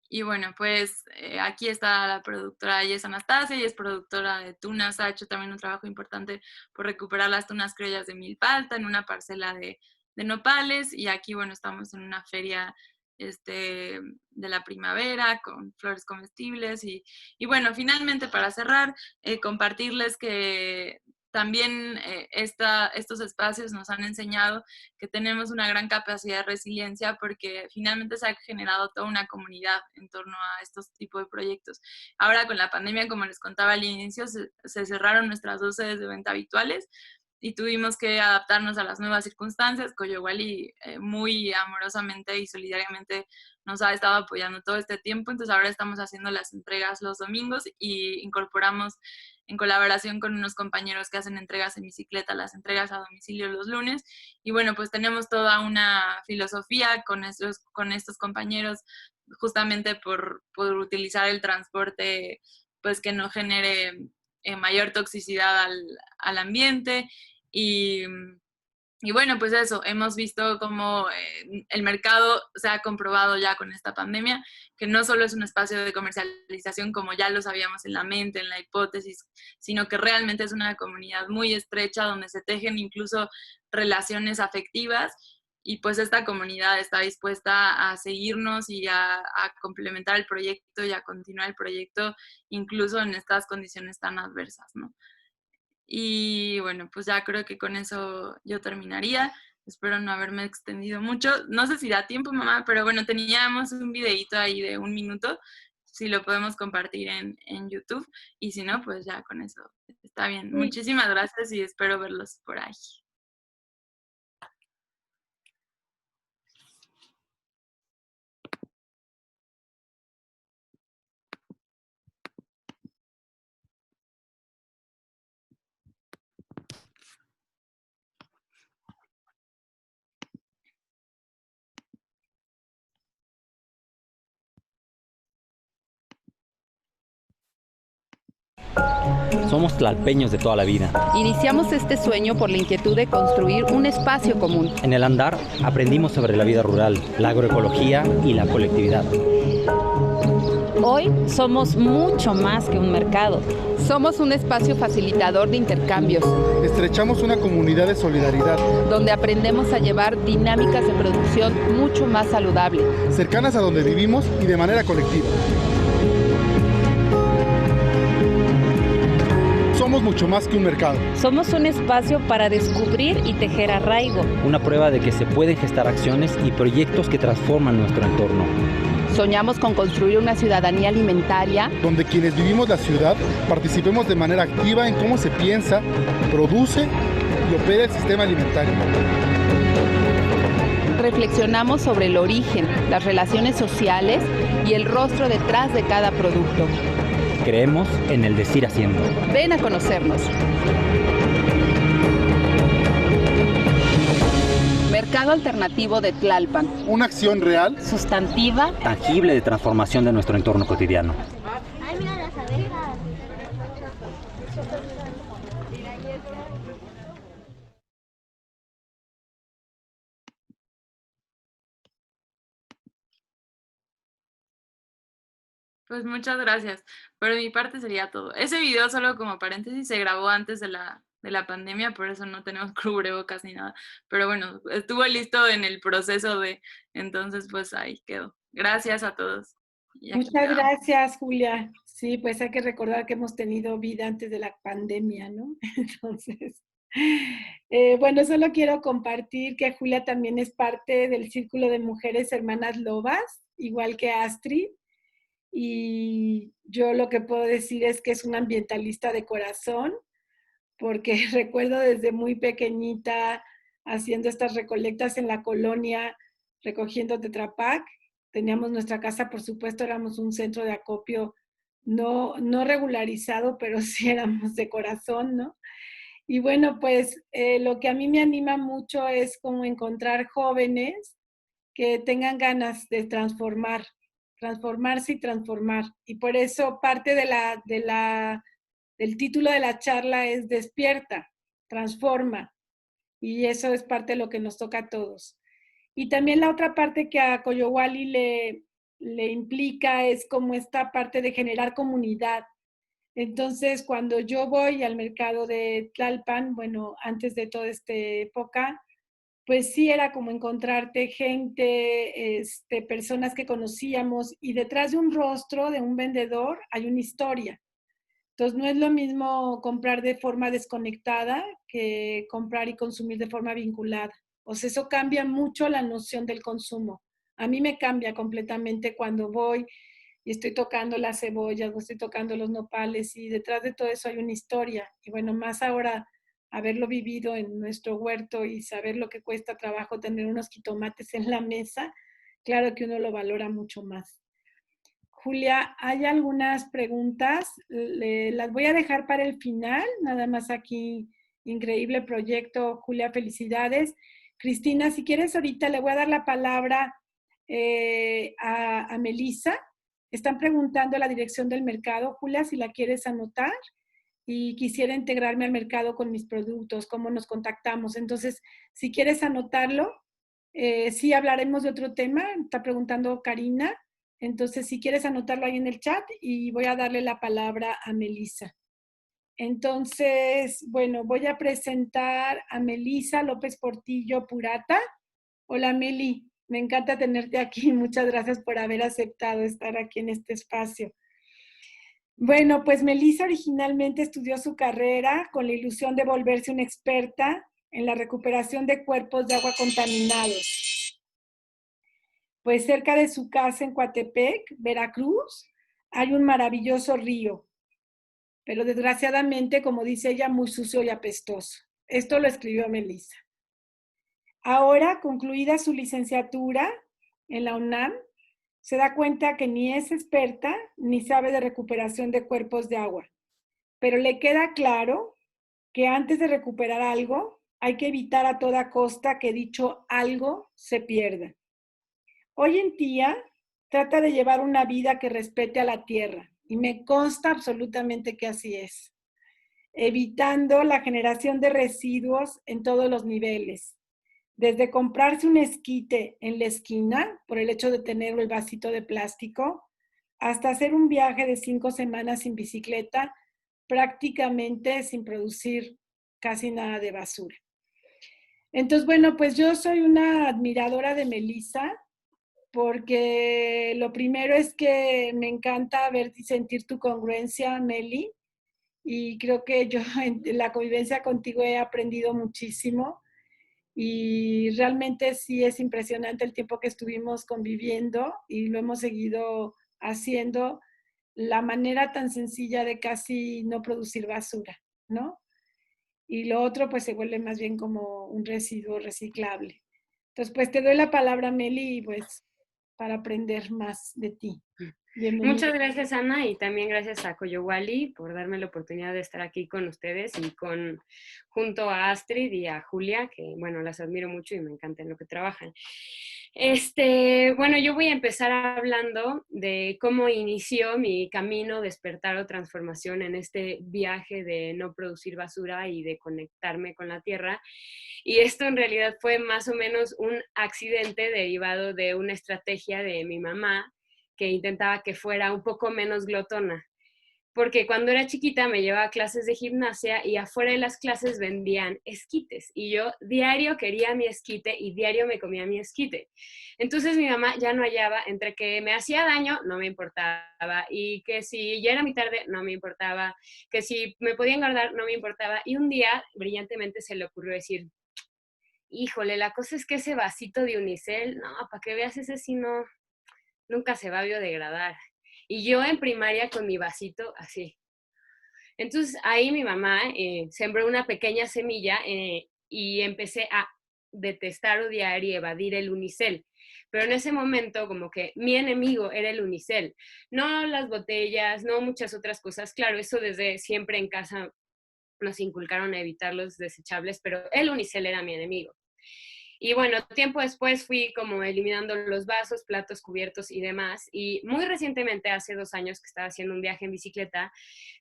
Y bueno, pues aquí está la productora, ella es Anastasia, ella es productora de tunas, ha hecho también un trabajo importante por recuperar las tunas criollas de milpalta en una parcela de nopales, y aquí, bueno, estamos en una feria de la primavera con flores comestibles y bueno, finalmente para cerrar, compartirles que también estos espacios nos han enseñado que tenemos una gran capacidad de resiliencia, porque finalmente se ha generado toda una comunidad en torno a estos tipos de proyectos. Ahora con la pandemia, como les contaba al inicio, se cerraron nuestras 2 sedes de venta habituales y tuvimos que adaptarnos a las nuevas circunstancias. Coyowali muy amorosamente y solidariamente nos ha estado apoyando todo este tiempo, entonces ahora estamos haciendo las entregas los domingos y incorporamos en colaboración con unos compañeros que hacen entregas en bicicleta, las entregas a domicilio los lunes. Y bueno, pues tenemos toda una filosofía con estos compañeros, justamente por utilizar el transporte, pues que no genere mayor toxicidad al ambiente. Y bueno, pues eso, hemos visto cómo el mercado se ha comprobado ya con esta pandemia, que no solo es un espacio de comercialización como ya lo sabíamos en la mente, en la hipótesis, sino que realmente es una comunidad muy estrecha donde se tejen incluso relaciones afectivas, y pues esta comunidad está dispuesta a seguirnos y a complementar el proyecto y a continuar el proyecto incluso en estas condiciones tan adversas, ¿no? Y bueno, pues ya creo que con eso yo terminaría. Espero no haberme extendido mucho. No sé si da tiempo, mamá, pero bueno, teníamos un videíto ahí de 1 minuto, si lo podemos compartir en YouTube. Y si no, pues ya con eso está bien. Sí. Muchísimas gracias y espero verlos por ahí. Somos tlalpeños de toda la vida. Iniciamos este sueño por la inquietud de construir un espacio común. En el andar aprendimos sobre la vida rural, la agroecología y la colectividad. Hoy somos mucho más que un mercado. Somos un espacio facilitador de intercambios, Estrechamos una comunidad de solidaridad, donde aprendemos a llevar dinámicas de producción mucho más saludables. cercanas a donde vivimos y de manera colectiva. Somos mucho más que un mercado. Somos un espacio para descubrir y tejer arraigo. Una prueba de que se pueden gestar acciones y proyectos que transforman nuestro entorno. Soñamos con construir una ciudadanía alimentaria Donde quienes vivimos la ciudad participemos de manera activa en cómo se piensa, produce y opera el sistema alimentario. reflexionamos sobre el origen, las relaciones sociales y el rostro detrás de cada producto. Creemos en el decir haciendo. Ven a conocernos. Mercado Alternativo de Tlalpan. Una acción real, Sustantiva, Tangible de transformación de nuestro entorno cotidiano. Pues muchas gracias. Pero de mi parte sería todo. Ese video, solo como paréntesis, se grabó antes de la pandemia, por eso no tenemos cubrebocas ni nada. Pero bueno, estuvo listo en el proceso de, entonces pues ahí quedó. Gracias a todos. Y aquí Muchas quedamos. gracias, Julia. Sí, pues hay que recordar que hemos tenido vida antes de la pandemia, ¿no? Entonces, bueno, solo quiero compartir que Julia también es parte del Círculo de Mujeres Hermanas Lobas, igual que Astrid. Y yo lo que puedo decir es que es una ambientalista de corazón, porque recuerdo desde muy pequeñita haciendo estas recolectas en la colonia, recogiendo Tetra Pak. Teníamos nuestra casa, por supuesto, éramos un centro de acopio no regularizado, pero sí éramos de corazón, ¿no? Y bueno, pues lo que a mí me anima mucho es como encontrar jóvenes que tengan ganas de transformarse y transformar. Y por eso parte del título de la charla es Despierta, transforma. Y eso es parte de lo que nos toca a todos. Y también la otra parte que a Coyowali le implica es como esta parte de generar comunidad. Entonces, cuando yo voy al mercado de Tlalpan, bueno, antes de toda esta época, pues sí era como encontrarte gente, personas que conocíamos y detrás de un rostro de un vendedor hay una historia. Entonces no es lo mismo comprar de forma desconectada que comprar y consumir de forma vinculada. O sea, eso cambia mucho la noción del consumo. A mí me cambia completamente cuando voy y estoy tocando las cebollas o estoy tocando los nopales y detrás de todo eso hay una historia. Y bueno, más ahora haberlo vivido en nuestro huerto y saber lo que cuesta trabajo tener unos jitomates en la mesa, claro que uno lo valora mucho más. Julia, hay algunas preguntas, las voy a dejar para el final, nada más aquí, increíble proyecto, Julia, felicidades. Cristina, si quieres ahorita le voy a dar la palabra a Melissa. Están preguntando la dirección del mercado, Julia, si la quieres anotar y quisiera integrarme al mercado con mis productos, cómo nos contactamos. Entonces, si quieres anotarlo, sí hablaremos de otro tema, está preguntando Karina. Entonces, si quieres anotarlo ahí en el chat y voy a darle la palabra a Melissa. Entonces, bueno, voy a presentar a Melissa López Portillo Purata. Hola Meli, me encanta tenerte aquí. Muchas gracias por haber aceptado estar aquí en este espacio. Bueno, pues Melissa originalmente estudió su carrera con la ilusión de volverse una experta en la recuperación de cuerpos de agua contaminados. Pues cerca de su casa en Coatepec, Veracruz, hay un maravilloso río, pero desgraciadamente, como dice ella, muy sucio y apestoso. Esto lo escribió Melissa. Ahora, concluida su licenciatura en la UNAM, se da cuenta que ni es experta ni sabe de recuperación de cuerpos de agua, pero le queda claro que antes de recuperar algo, hay que evitar a toda costa que dicho algo se pierda. Hoy en día trata de llevar una vida que respete a la tierra y me consta absolutamente que así es, evitando la generación de residuos en todos los niveles, desde comprarse un esquite en la esquina por el hecho de tener el vasito de plástico, hasta hacer un viaje de 5 semanas sin bicicleta, prácticamente sin producir casi nada de basura. Entonces, bueno, pues yo soy una admiradora de Melissa, porque lo primero es que me encanta ver y sentir tu congruencia, Meli, y creo que yo en la convivencia contigo he aprendido muchísimo y realmente sí es impresionante el tiempo que estuvimos conviviendo y lo hemos seguido haciendo, la manera tan sencilla de casi no producir basura, ¿no? Y lo otro pues se vuelve más bien como un residuo reciclable. Entonces, pues te doy la palabra, Meli, y pues para aprender más de ti. Bienvenida. Muchas gracias, Ana, y también gracias a Coyowali por darme la oportunidad de estar aquí con ustedes y junto a Astrid y a Julia, que, bueno, las admiro mucho y me encanta en lo que trabajan. Bueno, yo voy a empezar hablando de cómo inició mi camino despertar o transformación en este viaje de no producir basura y de conectarme con la tierra. Y esto en realidad fue más o menos un accidente derivado de una estrategia de mi mamá, que intentaba que fuera un poco menos glotona. Porque cuando era chiquita me llevaba a clases de gimnasia y afuera de las clases vendían esquites y yo diario quería mi esquite y diario me comía mi esquite. Entonces mi mamá ya no hallaba entre que me hacía daño, no me importaba, y que si ya era muy tarde, no me importaba, que si me podía engordar, no me importaba. Y un día brillantemente se le ocurrió decir, híjole, la cosa es que ese vasito de unicel, no, para que veas, ese sí no, nunca se va a biodegradar. Y yo en primaria con mi vasito así. Entonces ahí mi mamá sembró una pequeña semilla y empecé a detestar, odiar y evadir el unicel. Pero en ese momento como que mi enemigo era el unicel, no las botellas, no muchas otras cosas. Claro, eso desde siempre en casa nos inculcaron a evitar los desechables, pero el unicel era mi enemigo. Y bueno, tiempo después fui como eliminando los vasos, platos, cubiertos y demás. Y muy recientemente, hace 2 años que estaba haciendo un viaje en bicicleta,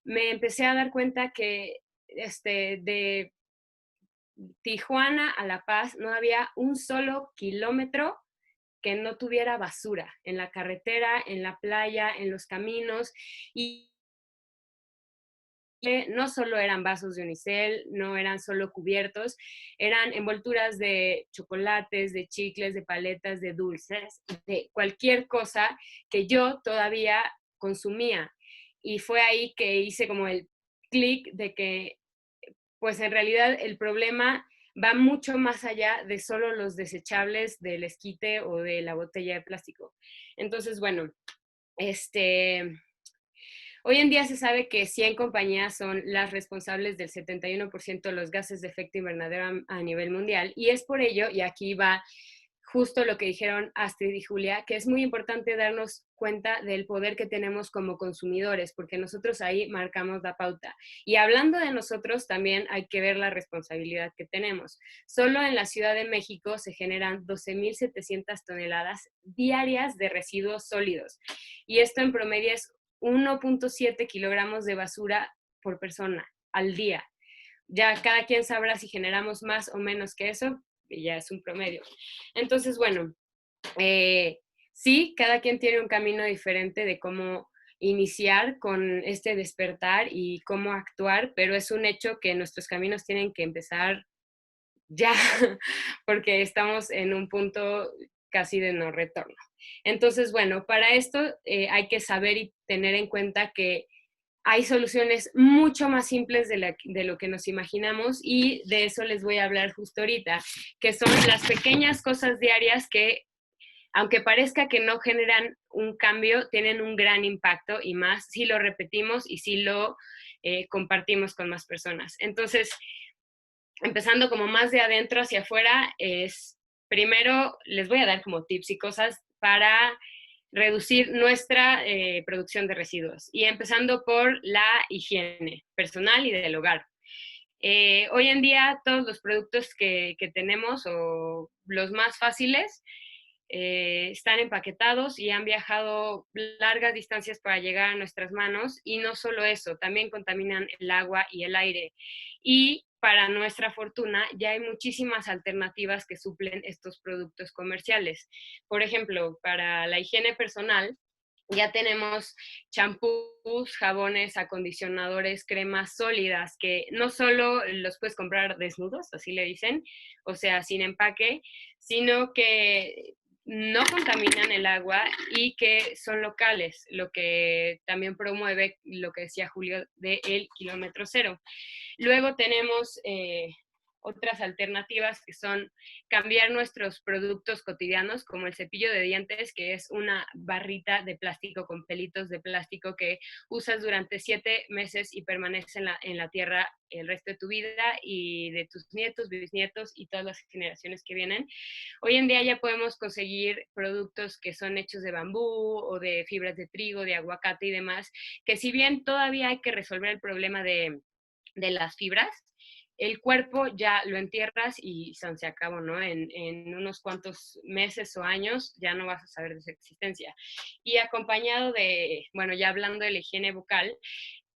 me empecé a dar cuenta que de Tijuana a La Paz no había un solo kilómetro que no tuviera basura en la carretera, en la playa, en los caminos. Y no solo eran vasos de unicel, no eran solo cubiertos, eran envolturas de chocolates, de chicles, de paletas, de dulces, de cualquier cosa que yo todavía consumía. Y fue ahí que hice como el clic de que, pues en realidad el problema va mucho más allá de solo los desechables del esquite o de la botella de plástico. Entonces, bueno, hoy en día se sabe que 100 compañías son las responsables del 71% de los gases de efecto invernadero a nivel mundial, y es por ello, y aquí va justo lo que dijeron Astrid y Julia, que es muy importante darnos cuenta del poder que tenemos como consumidores, porque nosotros ahí marcamos la pauta. Y hablando de nosotros, también hay que ver la responsabilidad que tenemos. Solo en la Ciudad de México se generan 12.700 toneladas diarias de residuos sólidos, y esto en promedio es 1.7 kilogramos de basura por persona al día. Ya cada quien sabrá si generamos más o menos que eso, y ya es un promedio. Entonces, bueno, sí, cada quien tiene un camino diferente de cómo iniciar con este despertar y cómo actuar, pero es un hecho que nuestros caminos tienen que empezar ya, porque estamos en un punto casi de no retorno. Entonces, bueno, para esto hay que saber y tener en cuenta que hay soluciones mucho más simples de lo que nos imaginamos, y de eso les voy a hablar justo ahorita, que son las pequeñas cosas diarias que, aunque parezca que no generan un cambio, tienen un gran impacto, y más si lo repetimos y si lo compartimos con más personas. Entonces, empezando como más de adentro hacia afuera, es primero les voy a dar como tips y cosas para reducir nuestra producción de residuos, y empezando por la higiene personal y del hogar. Hoy en día todos los productos que tenemos, o los más fáciles, están empaquetados y han viajado largas distancias para llegar a nuestras manos, y no solo eso, también contaminan el agua y el aire. Y para nuestra fortuna ya hay muchísimas alternativas que suplen estos productos comerciales. Por ejemplo, para la higiene personal, ya tenemos champús, jabones, acondicionadores, cremas sólidas que no solo los puedes comprar desnudos, así le dicen, o sea, sin empaque, sino que no contaminan el agua y que son locales, lo que también promueve lo que decía Julio de el kilómetro cero. Luego tenemos otras alternativas que son cambiar nuestros productos cotidianos, como el cepillo de dientes, que es una barrita de plástico con pelitos de plástico que usas durante 7 meses y permanece en la tierra el resto de tu vida y de tus nietos, bisnietos y todas las generaciones que vienen. Hoy en día ya podemos conseguir productos que son hechos de bambú o de fibras de trigo, de aguacate y demás, que si bien todavía hay que resolver el problema de las fibras, el cuerpo ya lo entierras y se acabó, ¿no? En unos cuantos meses o años ya no vas a saber de su existencia. Y acompañado de, bueno, ya hablando de la higiene bucal,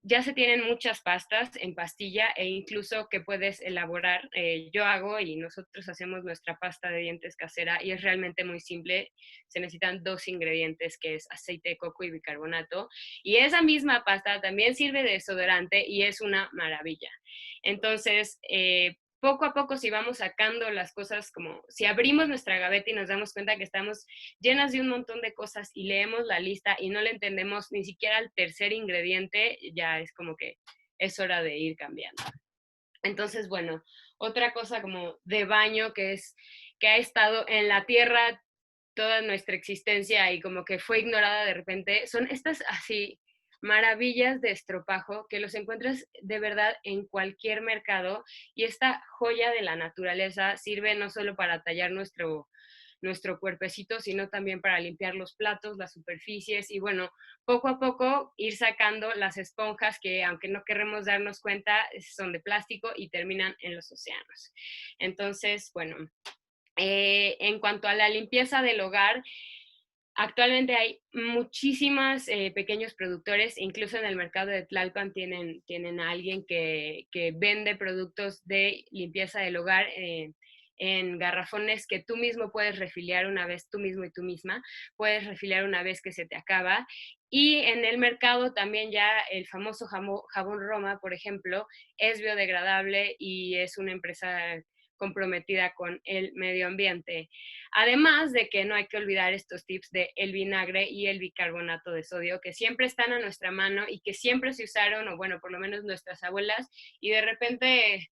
ya se tienen muchas pastas en pastilla e incluso que puedes elaborar. Yo hago y nosotros hacemos nuestra pasta de dientes casera y es realmente muy simple. Se necesitan 2 ingredientes, que es aceite de coco y bicarbonato. Y esa misma pasta también sirve de desodorante y es una maravilla. Entonces, poco a poco, si vamos sacando las cosas, como si abrimos nuestra gaveta y nos damos cuenta que estamos llenas de un montón de cosas y leemos la lista y no le entendemos ni siquiera al tercer ingrediente, ya es como que es hora de ir cambiando. Entonces, bueno, otra cosa como de baño que ha estado en la tierra toda nuestra existencia y como que fue ignorada de repente, son estas así maravillas de estropajo que los encuentras de verdad en cualquier mercado, y esta joya de la naturaleza sirve no solo para tallar nuestro cuerpecito, sino también para limpiar los platos, las superficies y bueno, poco a poco ir sacando las esponjas que, aunque no queremos darnos cuenta, son de plástico y terminan en los océanos. Entonces, bueno, en cuanto a la limpieza del hogar, actualmente hay muchísimos pequeños productores, incluso en el mercado de Tlalpan tienen a alguien que vende productos de limpieza del hogar en garrafones que tú mismo puedes refiliar una vez, tú mismo y tú misma, puedes refiliar una vez que se te acaba. Y en el mercado también ya el famoso jabón Roma, por ejemplo, es biodegradable y es una empresa comprometida con el medio ambiente. Además de que no hay que olvidar estos tips de el vinagre y el bicarbonato de sodio, que siempre están a nuestra mano y que siempre se usaron, o bueno, por lo menos nuestras abuelas, y de repente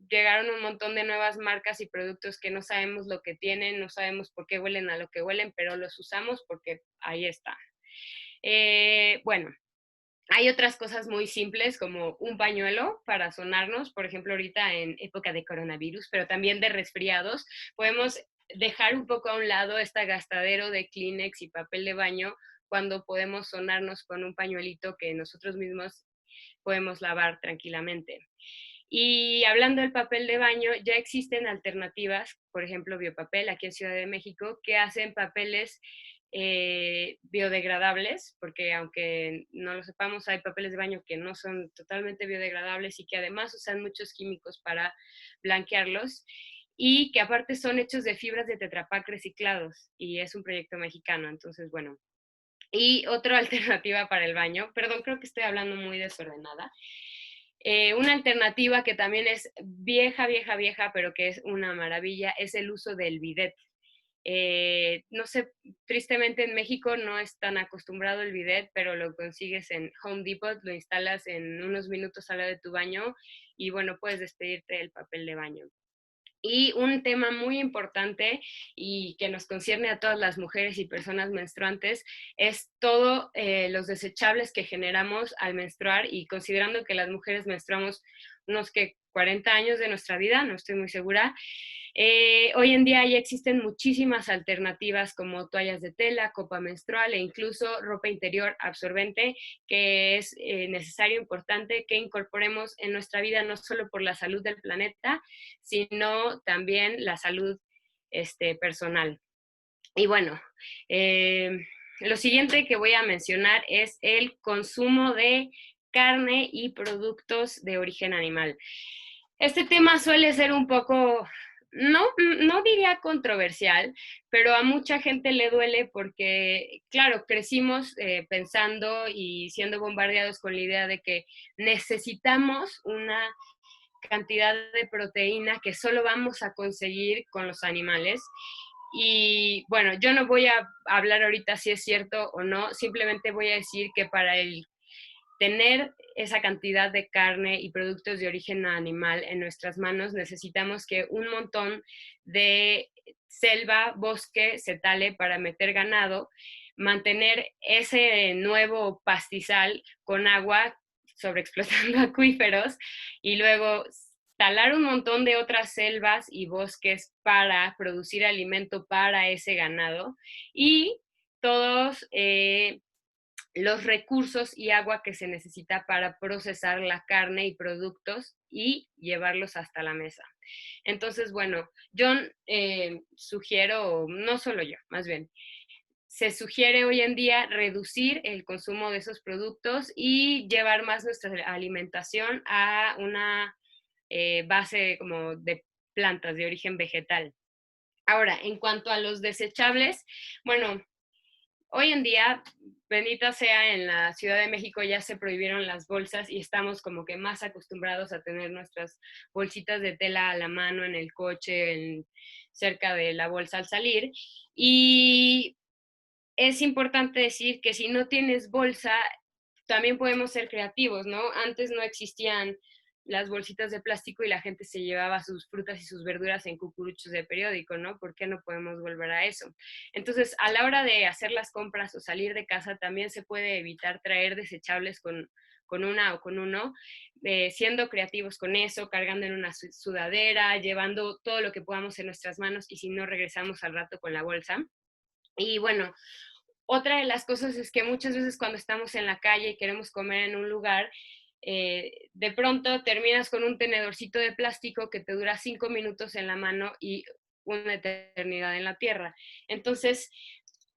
llegaron un montón de nuevas marcas y productos que no sabemos lo que tienen, no sabemos por qué huelen a lo que huelen, pero los usamos porque ahí está. Bueno, hay otras cosas muy simples como un pañuelo para sonarnos, por ejemplo, ahorita en época de coronavirus, pero también de resfriados. Podemos dejar un poco a un lado este gastadero de Kleenex y papel de baño cuando podemos sonarnos con un pañuelito que nosotros mismos podemos lavar tranquilamente. Y hablando del papel de baño, ya existen alternativas, por ejemplo, Biopapel, aquí en Ciudad de México, que hacen papeles biodegradables, porque aunque no lo sepamos, hay papeles de baño que no son totalmente biodegradables y que además usan muchos químicos para blanquearlos, y que aparte son hechos de fibras de Tetra Pak reciclados, y es un proyecto mexicano, entonces bueno. Y otra alternativa para el baño, perdón, creo que estoy hablando muy desordenada. Una alternativa que también es vieja, vieja, vieja, pero que es una maravilla, es el uso del bidet. No sé, tristemente en México no es tan acostumbrado el bidet, pero lo consigues en Home Depot, lo instalas en unos minutos al lado de tu baño y bueno, puedes despedirte del papel de baño. Y un tema muy importante y que nos concierne a todas las mujeres y personas menstruantes es todos los desechables que generamos al menstruar, y considerando que las mujeres menstruamos unos 40 años de nuestra vida, no estoy muy segura. Hoy en día ya existen muchísimas alternativas como toallas de tela, copa menstrual e incluso ropa interior absorbente, que es necesario, importante que incorporemos en nuestra vida, no solo por la salud del planeta, sino también la salud personal. Y bueno, lo siguiente que voy a mencionar es el consumo de carne y productos de origen animal. Este tema suele ser un poco, no diría controversial, pero a mucha gente le duele porque, claro, crecimos pensando y siendo bombardeados con la idea de que necesitamos una cantidad de proteína que solo vamos a conseguir con los animales. Y bueno, yo no voy a hablar ahorita si es cierto o no, simplemente voy a decir que para el tener esa cantidad de carne y productos de origen animal en nuestras manos, necesitamos que un montón de selva, bosque se tale para meter ganado, mantener ese nuevo pastizal con agua, sobreexplotando acuíferos, y luego talar un montón de otras selvas y bosques para producir alimento para ese ganado, y todos los recursos y agua que se necesita para procesar la carne y productos y llevarlos hasta la mesa. Entonces, bueno, yo sugiero, no solo yo, más bien, se sugiere hoy en día reducir el consumo de esos productos y llevar más nuestra alimentación a una base como de plantas de origen vegetal. Ahora, en cuanto a los desechables, bueno, hoy en día, bendita sea, en la Ciudad de México ya se prohibieron las bolsas y estamos como que más acostumbrados a tener nuestras bolsitas de tela a la mano en el coche, cerca de la bolsa al salir. Y es importante decir que si no tienes bolsa, también podemos ser creativos, ¿no? Antes no existían las bolsitas de plástico y la gente se llevaba sus frutas y sus verduras en cucuruchos de periódico, ¿no? ¿Por qué no podemos volver a eso? Entonces, a la hora de hacer las compras o salir de casa, también se puede evitar traer desechables con una o con uno, siendo creativos con eso, cargando en una sudadera, llevando todo lo que podamos en nuestras manos y si no, regresamos al rato con la bolsa. Y bueno, otra de las cosas es que muchas veces cuando estamos en la calle y queremos comer en un lugar, de pronto terminas con un tenedorcito de plástico que te dura 5 minutos en la mano y una eternidad en la tierra. Entonces,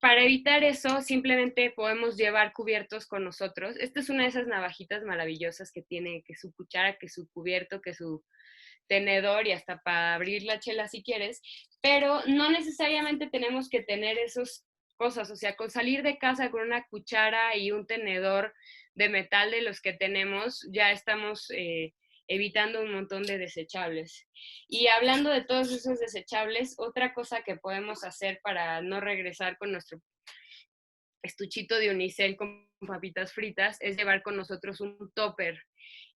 para evitar eso, simplemente podemos llevar cubiertos con nosotros. Esta es una de esas navajitas maravillosas que tiene que su cuchara, que su cubierto, que su tenedor y hasta para abrir la chela si quieres, pero no necesariamente tenemos que tener esas cosas, o sea, con salir de casa con una cuchara y un tenedor de metal de los que tenemos, ya estamos evitando un montón de desechables. Y hablando de todos esos desechables, otra cosa que podemos hacer para no regresar con nuestro estuchito de unicel con papitas fritas es llevar con nosotros un topper.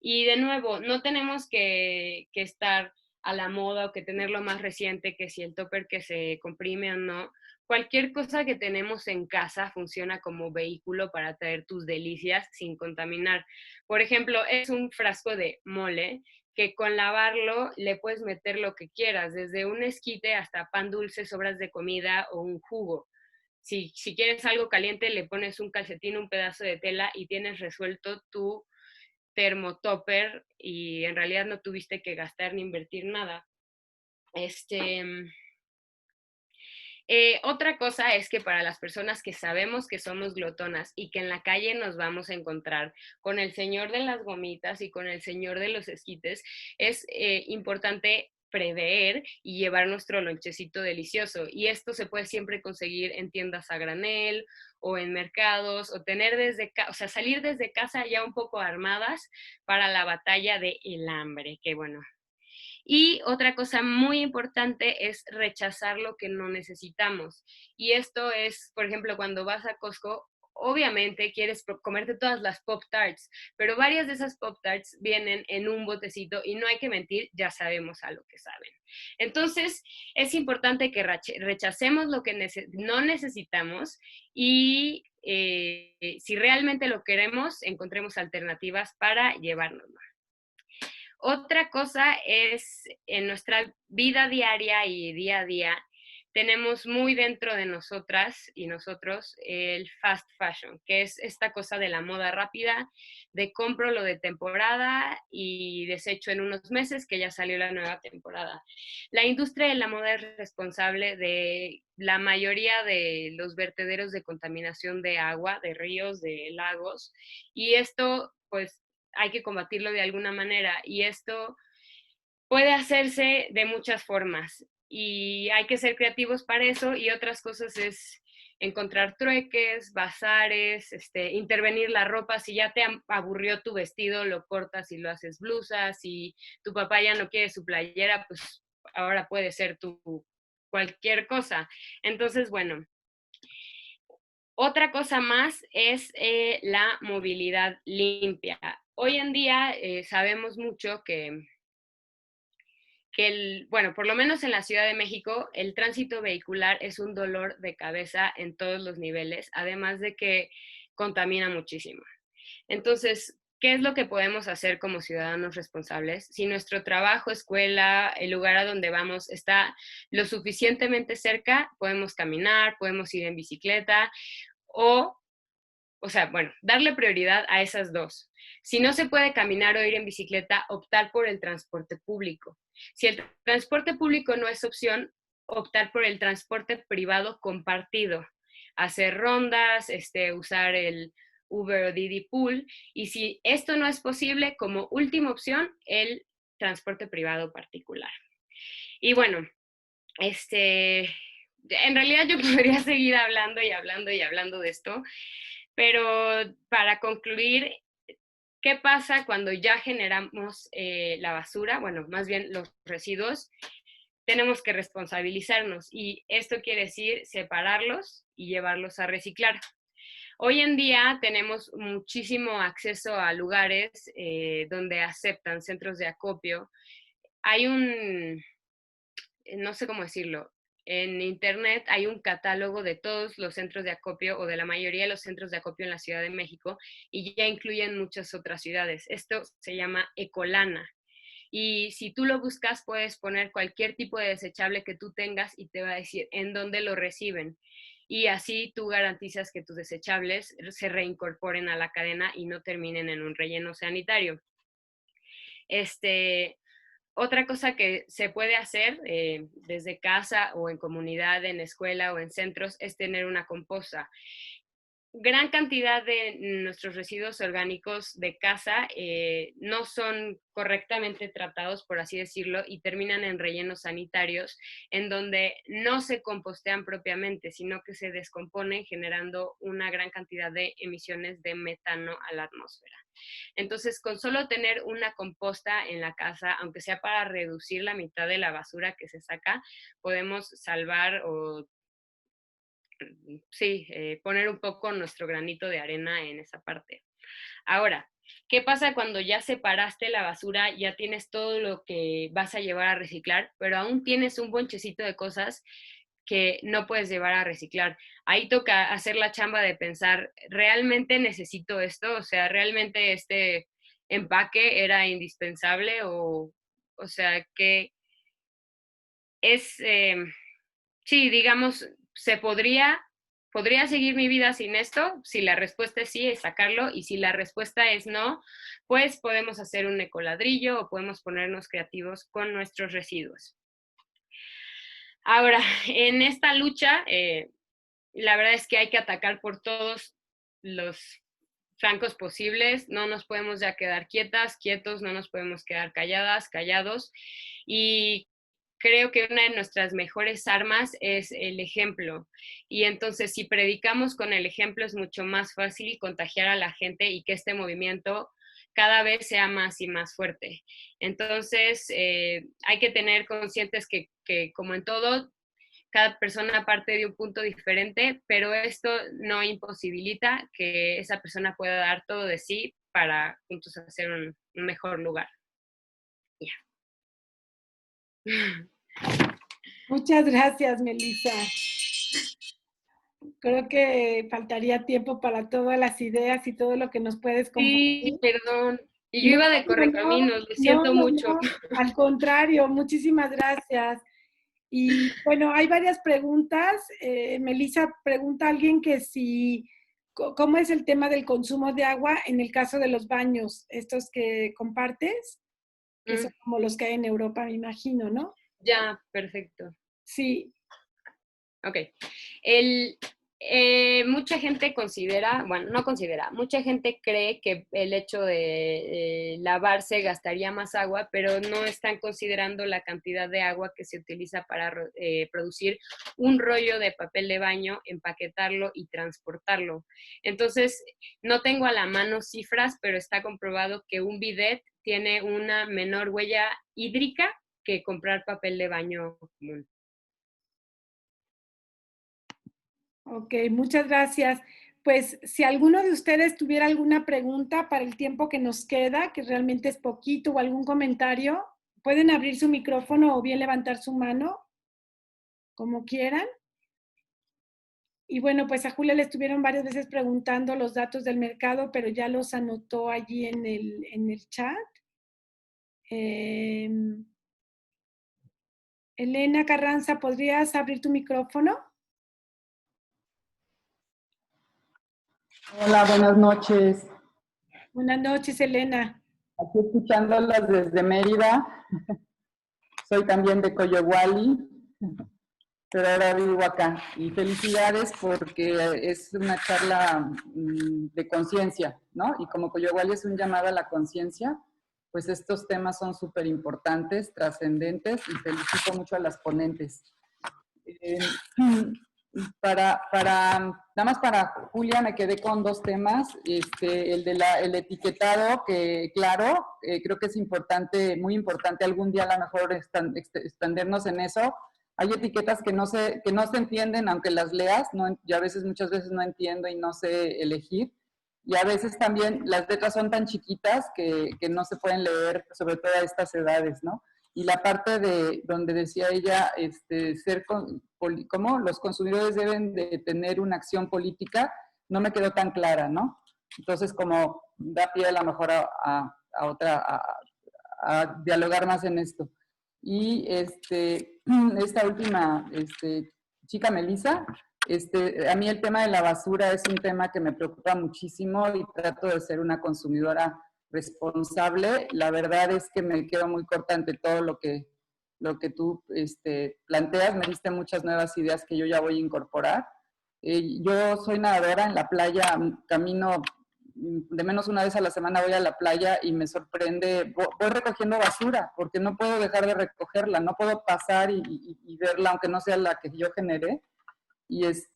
Y de nuevo, no tenemos que estar a la moda o que tener lo más reciente, que si el topper que se comprime o no. Cualquier cosa que tenemos en casa funciona como vehículo para traer tus delicias sin contaminar. Por ejemplo, es un frasco de mole que con lavarlo le puedes meter lo que quieras, desde un esquite hasta pan dulce, sobras de comida o un jugo. Si quieres algo caliente, le pones un calcetín, un pedazo de tela y tienes resuelto tu termotopper y en realidad no tuviste que gastar ni invertir nada. Otra cosa es que para las personas que sabemos que somos glotonas y que en la calle nos vamos a encontrar con el señor de las gomitas y con el señor de los esquites, es importante prever y llevar nuestro lonchecito delicioso. Y esto se puede siempre conseguir en tiendas a granel o en mercados, o tener o sea, salir desde casa ya un poco armadas para la batalla del hambre, que bueno. Y otra cosa muy importante es rechazar lo que no necesitamos. Y esto es, por ejemplo, cuando vas a Costco, obviamente quieres comerte todas las Pop Tarts, pero varias de esas Pop Tarts vienen en un botecito y no hay que mentir, ya sabemos a lo que saben. Entonces, es importante que rechacemos lo que no necesitamos y si realmente lo queremos, encontremos alternativas para llevárnoslo. Otra cosa es en nuestra vida diaria y día a día, tenemos muy dentro de nosotras y nosotros el fast fashion, que es esta cosa de la moda rápida, de compro lo de temporada y desecho en unos meses que ya salió la nueva temporada. La industria de la moda es responsable de la mayoría de los vertederos de contaminación de agua, de ríos, de lagos, y esto pues hay que combatirlo de alguna manera y esto puede hacerse de muchas formas y hay que ser creativos para eso y otras cosas es encontrar trueques, bazares, intervenir la ropa, si ya te aburrió tu vestido, lo cortas y lo haces blusa, si tu papá ya no quiere su playera, pues ahora puede ser tu cualquier cosa. Entonces, bueno, otra cosa más es la movilidad limpia. Hoy en día sabemos mucho bueno, por lo menos en la Ciudad de México, el tránsito vehicular es un dolor de cabeza en todos los niveles, además de que contamina muchísimo. Entonces, ¿qué es lo que podemos hacer como ciudadanos responsables? Si nuestro trabajo, escuela, el lugar a donde vamos está lo suficientemente cerca, podemos caminar, podemos ir en bicicleta o sea, bueno, darle prioridad a esas dos. Si no se puede caminar o ir en bicicleta, optar por el transporte público. Si el transporte público no es opción, optar por el transporte privado compartido. hacer rondas, usar el Uber o Didi Pool, y si esto no es posible, como última opción, el transporte privado particular. Y bueno, en realidad yo podría seguir hablando y hablando y hablando de esto, pero para concluir, ¿qué pasa cuando ya generamos la basura? Bueno, más bien los residuos. Tenemos que responsabilizarnos y esto quiere decir separarlos y llevarlos a reciclar. Hoy en día tenemos muchísimo acceso a lugares donde aceptan centros de acopio. Hay no sé cómo decirlo, en internet hay un catálogo de todos los centros de acopio o de la mayoría de los centros de acopio en la Ciudad de México y ya incluyen muchas otras ciudades. Esto se llama Ecolana. Y si tú lo buscas, puedes poner cualquier tipo de desechable que tú tengas y te va a decir en dónde lo reciben. Y así tú garantizas que tus desechables se reincorporen a la cadena y no terminen en un relleno sanitario. Otra cosa que se puede hacer desde casa o en comunidad, en escuela o en centros, es tener una composta. Gran cantidad de nuestros residuos orgánicos de casa no son correctamente tratados, por así decirlo, y terminan en rellenos sanitarios, en donde no se compostean propiamente, sino que se descomponen, generando una gran cantidad de emisiones de metano a la atmósfera. Entonces, con solo tener una composta en la casa, aunque sea para reducir la mitad de la basura que se saca, podemos salvar o sí, poner un poco nuestro granito de arena en esa parte. Ahora, ¿qué pasa cuando ya separaste la basura, ya tienes todo lo que vas a llevar a reciclar, pero aún tienes un bonchecito de cosas que no puedes llevar a reciclar? Ahí toca hacer la chamba de pensar, ¿realmente necesito esto? O sea, ¿realmente este empaque era indispensable? O sea, que es, sí, digamos, ¿podría seguir mi vida sin esto? Si la respuesta es sí, es sacarlo, y si la respuesta es no, pues podemos hacer un ecoladrillo o podemos ponernos creativos con nuestros residuos. Ahora, en esta lucha, la verdad es que hay que atacar por todos los flancos posibles, no nos podemos ya quedar quietos, no nos podemos quedar callados, y creo que una de nuestras mejores armas es el ejemplo. Y entonces, si predicamos con el ejemplo, es mucho más fácil contagiar a la gente y que este movimiento cada vez sea más y más fuerte. Entonces, hay que tener conscientes que como en todo, cada persona parte de un punto diferente, pero esto no imposibilita que esa persona pueda dar todo de sí para juntos hacer un mejor lugar. Ya. Muchas gracias, Melissa. Creo que faltaría tiempo para todas las ideas y todo lo que nos puedes compartir. Sí, perdón. Y yo iba de correcaminos, lo siento mucho. Al contrario, muchísimas gracias. Y bueno, hay varias preguntas. Melissa pregunta a alguien que si, ¿cómo es el tema del consumo de agua en el caso de los baños? Estos que compartes, que son como los que hay en Europa, me imagino, ¿no? Ya, perfecto. Sí. Ok. Mucha gente considera, bueno, no considera, mucha gente cree que el hecho de lavarse gastaría más agua, pero no están considerando la cantidad de agua que se utiliza para producir un rollo de papel de baño, empaquetarlo y transportarlo. Entonces, no tengo a la mano cifras, pero está comprobado que un bidet tiene una menor huella hídrica que comprar papel de baño común. Ok, muchas gracias. Pues si alguno de ustedes tuviera alguna pregunta para el tiempo que nos queda, que realmente es poquito, o algún comentario, pueden abrir su micrófono o bien levantar su mano, como quieran. Y bueno, pues a Julia le estuvieron varias veces preguntando los datos del mercado, pero ya los anotó allí en el chat. Elena Carranza, ¿podrías abrir tu micrófono? Hola, buenas noches. Buenas noches, Elena. Aquí escuchándolas desde Mérida. Soy también de Coyohuali. pero ahora vivo acá. Y felicidades porque es una charla de conciencia, ¿no? Y como Coyohuali es un llamado a la conciencia, pues estos temas son súper importantes, trascendentes, y felicito mucho a las ponentes. Nada más para Julia me quedé con dos temas, el etiquetado, que claro, creo que es importante, muy importante algún día a lo mejor extendernos en eso. Hay etiquetas que no se entienden aunque las leas, no, yo a veces, muchas veces no entiendo y no sé elegir, y a veces también las letras son tan chiquitas que no se pueden leer, sobre todo a estas edades, ¿no? Y la parte de donde decía ella, cómo los consumidores deben de tener una acción política, no me quedó tan clara, ¿no? Entonces, como da pie a lo mejor a dialogar más en esto. Y esta última chica Melissa, a mí el tema de la basura es un tema que me preocupa muchísimo y trato de ser una consumidora responsable. La verdad es que me quedo muy corta ante todo lo que tú planteas. Me diste muchas nuevas ideas que yo ya voy a incorporar. Yo soy nadadora en la playa, camino de menos una vez a la semana, voy a la playa y me sorprende, voy recogiendo basura porque no puedo dejar de recogerla, no puedo pasar y verla aunque no sea la que yo generé. Y es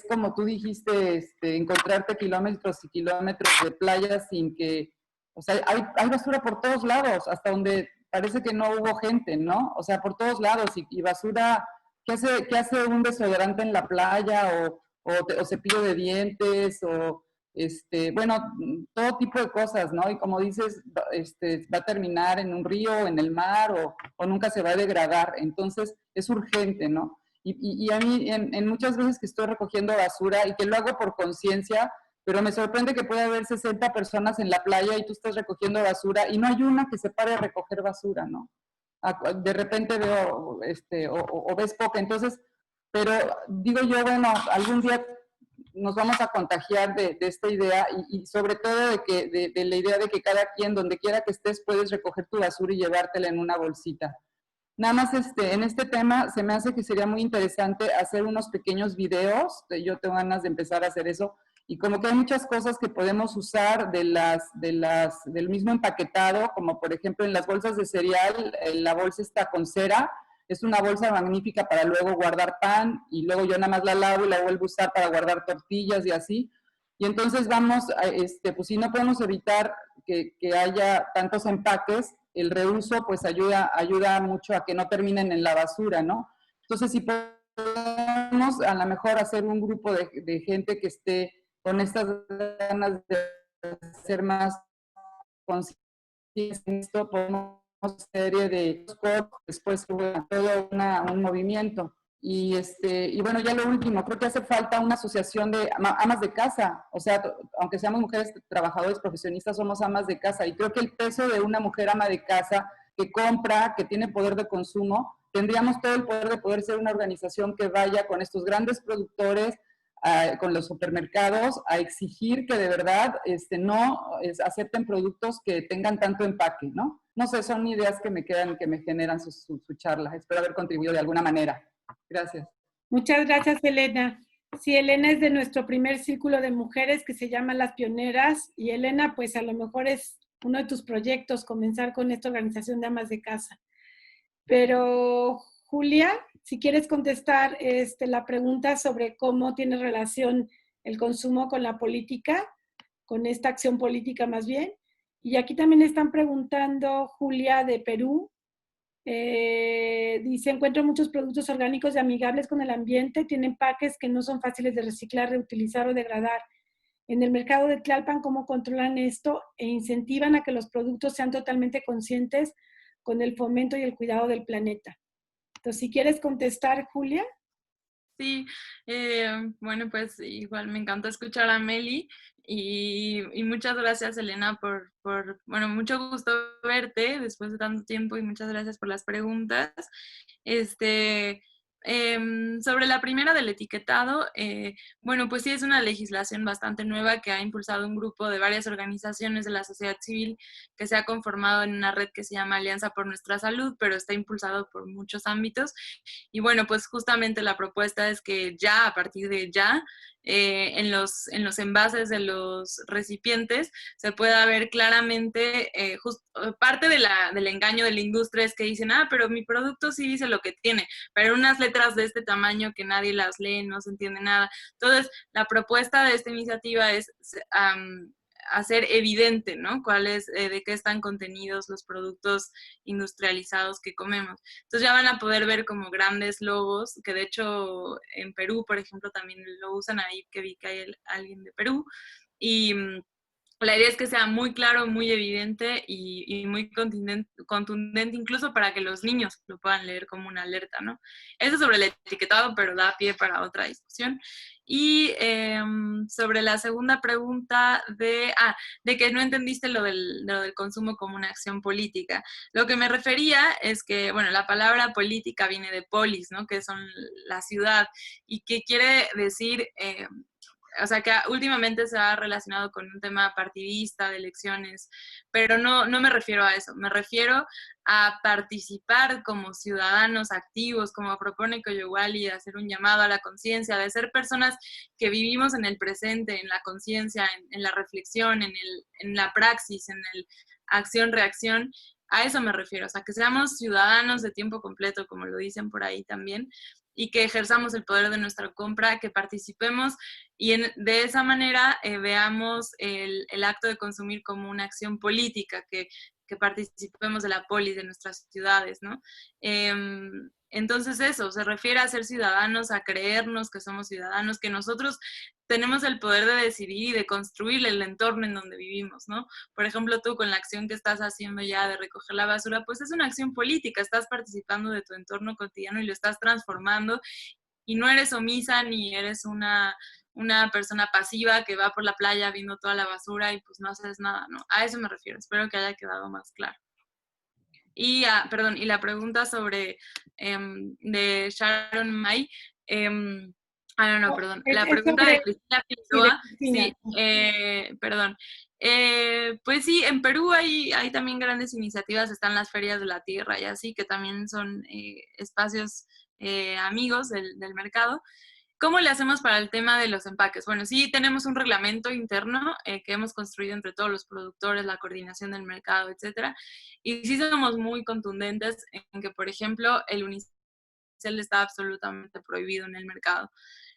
como tú dijiste, encontrarte kilómetros y kilómetros de playa sin que, o sea, hay basura por todos lados, hasta donde parece que no hubo gente, ¿no? O sea, por todos lados, y basura, ¿qué hace un desodorante en la playa? O cepillo de dientes, o bueno, todo tipo de cosas, ¿no? Y como dices, va a terminar en un río, en el mar, o nunca se va a degradar. Entonces, es urgente, ¿no? Y a mí, en muchas veces que estoy recogiendo basura y que lo hago por conciencia, pero me sorprende que puede haber 60 personas en la playa y tú estás recogiendo basura y no hay una que se pare a recoger basura, ¿no? De repente veo, o ves poca. Entonces, pero digo yo, bueno, algún día nos vamos a contagiar de esta idea y sobre todo de la idea de que cada quien, donde quiera que estés, puedes recoger tu basura y llevártela en una bolsita. Nada más en este tema se me hace que sería muy interesante hacer unos pequeños videos. Yo tengo ganas de empezar a hacer eso. Y como que hay muchas cosas que podemos usar del mismo empaquetado, como por ejemplo en las bolsas de cereal, la bolsa está con cera, es una bolsa magnífica para luego guardar pan, y luego yo nada más la lavo y la vuelvo a usar para guardar tortillas y así. Y entonces vamos, pues si no podemos evitar que haya tantos empaques, el reuso pues ayuda mucho a que no terminen en la basura, ¿no? Entonces, si podemos a lo mejor hacer un grupo de gente que esté con estas ganas de ser más conscientes en esto, podemos hacer serie de después todo un movimiento. Y bueno, ya lo último, creo que hace falta una asociación de amas de casa. O sea, aunque seamos mujeres trabajadores profesionistas, somos amas de casa, y creo que el peso de una mujer ama de casa que compra, que tiene poder de consumo, tendríamos todo el poder de poder ser una organización que vaya con estos grandes productores, con los supermercados, a exigir que de verdad no acepten productos que tengan tanto empaque, ¿no? No sé, son ideas que me quedan, que me generan su charla. Espero haber contribuido de alguna manera. Gracias. Muchas gracias, Elena. Sí, Elena es de nuestro primer círculo de mujeres que se llama Las Pioneras, y Elena, pues a lo mejor es uno de tus proyectos comenzar con esta organización de amas de casa. Pero, Julia, si quieres contestar la pregunta sobre cómo tiene relación el consumo con la política, con esta acción política más bien. Y aquí también están preguntando, Julia, de Perú. Dice, encuentro muchos productos orgánicos y amigables con el ambiente, tienen empaques que no son fáciles de reciclar, reutilizar o degradar. En el mercado de Tlalpan, ¿cómo controlan esto e incentivan a que los productos sean totalmente conscientes con el fomento y el cuidado del planeta? Entonces, si quieres contestar, Julia. Sí, bueno, pues igual me encanta escuchar a Meli, y muchas gracias, Elena, bueno, mucho gusto verte después de tanto tiempo, y muchas gracias por las preguntas. Sobre la primera del etiquetado, bueno, pues sí es una legislación bastante nueva que ha impulsado un grupo de varias organizaciones de la sociedad civil que se ha conformado en una red que se llama Alianza por Nuestra Salud, pero está impulsado por muchos ámbitos. Y bueno, pues justamente la propuesta es que ya, a partir de ya, en los envases de los recipientes se pueda ver claramente, parte del engaño de la industria es que dicen, pero mi producto sí dice lo que tiene, pero unas letras de este tamaño que nadie las lee, no se entiende nada. Entonces, la propuesta de esta iniciativa es hacer evidente, ¿no? De qué están contenidos los productos industrializados que comemos. Entonces ya van a poder ver como grandes logos, que de hecho en Perú, por ejemplo, también lo usan ahí, que vi que hay alguien de Perú, y la idea es que sea muy claro, muy evidente y muy contundente, incluso para que los niños lo puedan leer como una alerta, ¿no? Eso sobre el etiquetado, pero da pie para otra discusión. Y sobre la segunda pregunta de que no entendiste lo del consumo como una acción política. Lo que me refería es que, bueno, la palabra política viene de polis, ¿no? Que son la ciudad, y que quiere decir... o sea, que últimamente se ha relacionado con un tema partidista, de elecciones, pero no me refiero a eso, me refiero a participar como ciudadanos activos, como propone Coyowali, hacer un llamado a la conciencia, de ser personas que vivimos en el presente, en la conciencia, en la reflexión, en la praxis, en el acción-reacción. A eso me refiero, o sea, que seamos ciudadanos de tiempo completo, como lo dicen por ahí también, y que ejerzamos el poder de nuestra compra, que participemos y de esa manera veamos el acto de consumir como una acción política, que participemos de la polis de nuestras ciudades, ¿no? Entonces eso, se refiere a ser ciudadanos, a creernos que somos ciudadanos, que nosotros tenemos el poder de decidir y de construir el entorno en donde vivimos, ¿no? Por ejemplo, tú con la acción que estás haciendo ya de recoger la basura, pues es una acción política, estás participando de tu entorno cotidiano y lo estás transformando, y no eres omisa ni eres una persona pasiva que va por la playa viendo toda la basura y pues no haces nada, ¿no? A eso me refiero, espero que haya quedado más claro. Y, perdón, y la pregunta sobre de Sharon May, perdón, la pregunta de Cristina Figueroa, sí, perdón. Pues sí, en Perú hay también grandes iniciativas, están las ferias de la tierra y así, que también son espacios amigos del mercado. ¿Cómo le hacemos para el tema de los empaques? Bueno, sí tenemos un reglamento interno que hemos construido entre todos los productores, la coordinación del mercado, etcétera, y sí somos muy contundentes en que, por ejemplo, el unicel está absolutamente prohibido en el mercado.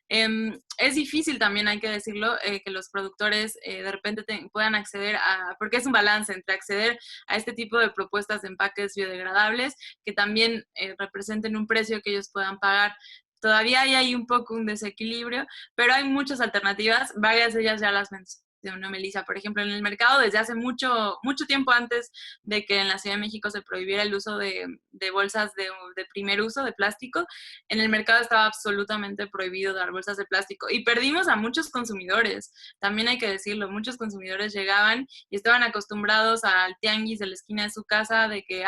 Es difícil también, hay que decirlo, que los productores de repente puedan acceder porque es un balance entre acceder a este tipo de propuestas de empaques biodegradables que también representen un precio que ellos puedan pagar. Todavía hay ahí un poco un desequilibrio, pero hay muchas alternativas, varias de ellas ya las mencionó Melissa. Por ejemplo, en el mercado desde hace mucho tiempo antes de que en la Ciudad de México se prohibiera el uso de bolsas de primer uso de plástico, en el mercado estaba absolutamente prohibido dar bolsas de plástico y perdimos a muchos consumidores, también hay que decirlo, muchos consumidores llegaban y estaban acostumbrados al tianguis de la esquina de su casa de que,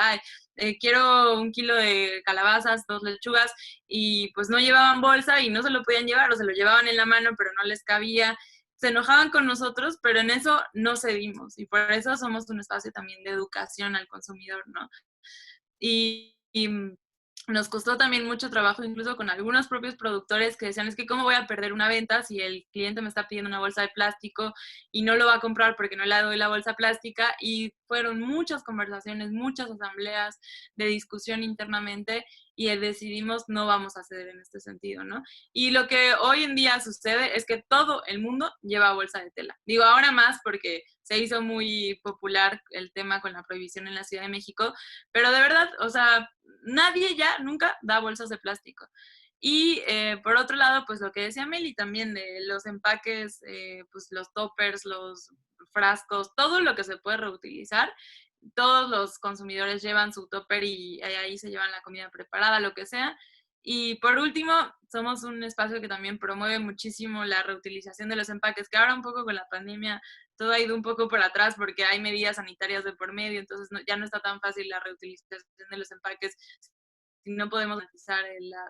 quiero 1 kilo de calabazas, 2 lechugas, y pues no llevaban bolsa y no se lo podían llevar, o se lo llevaban en la mano pero no les cabía. Se enojaban con nosotros, pero en eso no cedimos, y por eso somos un espacio también de educación al consumidor, ¿no? Y nos costó también mucho trabajo, incluso con algunos propios productores que decían, es que ¿cómo voy a perder una venta si el cliente me está pidiendo una bolsa de plástico y no lo va a comprar porque no le doy la bolsa plástica? Y fueron muchas conversaciones, muchas asambleas de discusión internamente, y decidimos no vamos a ceder en este sentido, ¿no? Y lo que hoy en día sucede es que todo el mundo lleva bolsa de tela. Digo, ahora más porque se hizo muy popular el tema con la prohibición en la Ciudad de México, pero de verdad, o sea, nadie ya nunca da bolsas de plástico. Y por otro lado, pues lo que decía Meli también de los empaques, pues los toppers, los frascos, todo lo que se puede reutilizar. Todos los consumidores llevan su topper y ahí se llevan la comida preparada, lo que sea. Y por último, somos un espacio que también promueve muchísimo la reutilización de los empaques, que ahora un poco con la pandemia todo ha ido un poco por atrás porque hay medidas sanitarias de por medio, entonces ya no está tan fácil la reutilización de los empaques, si no podemos garantizar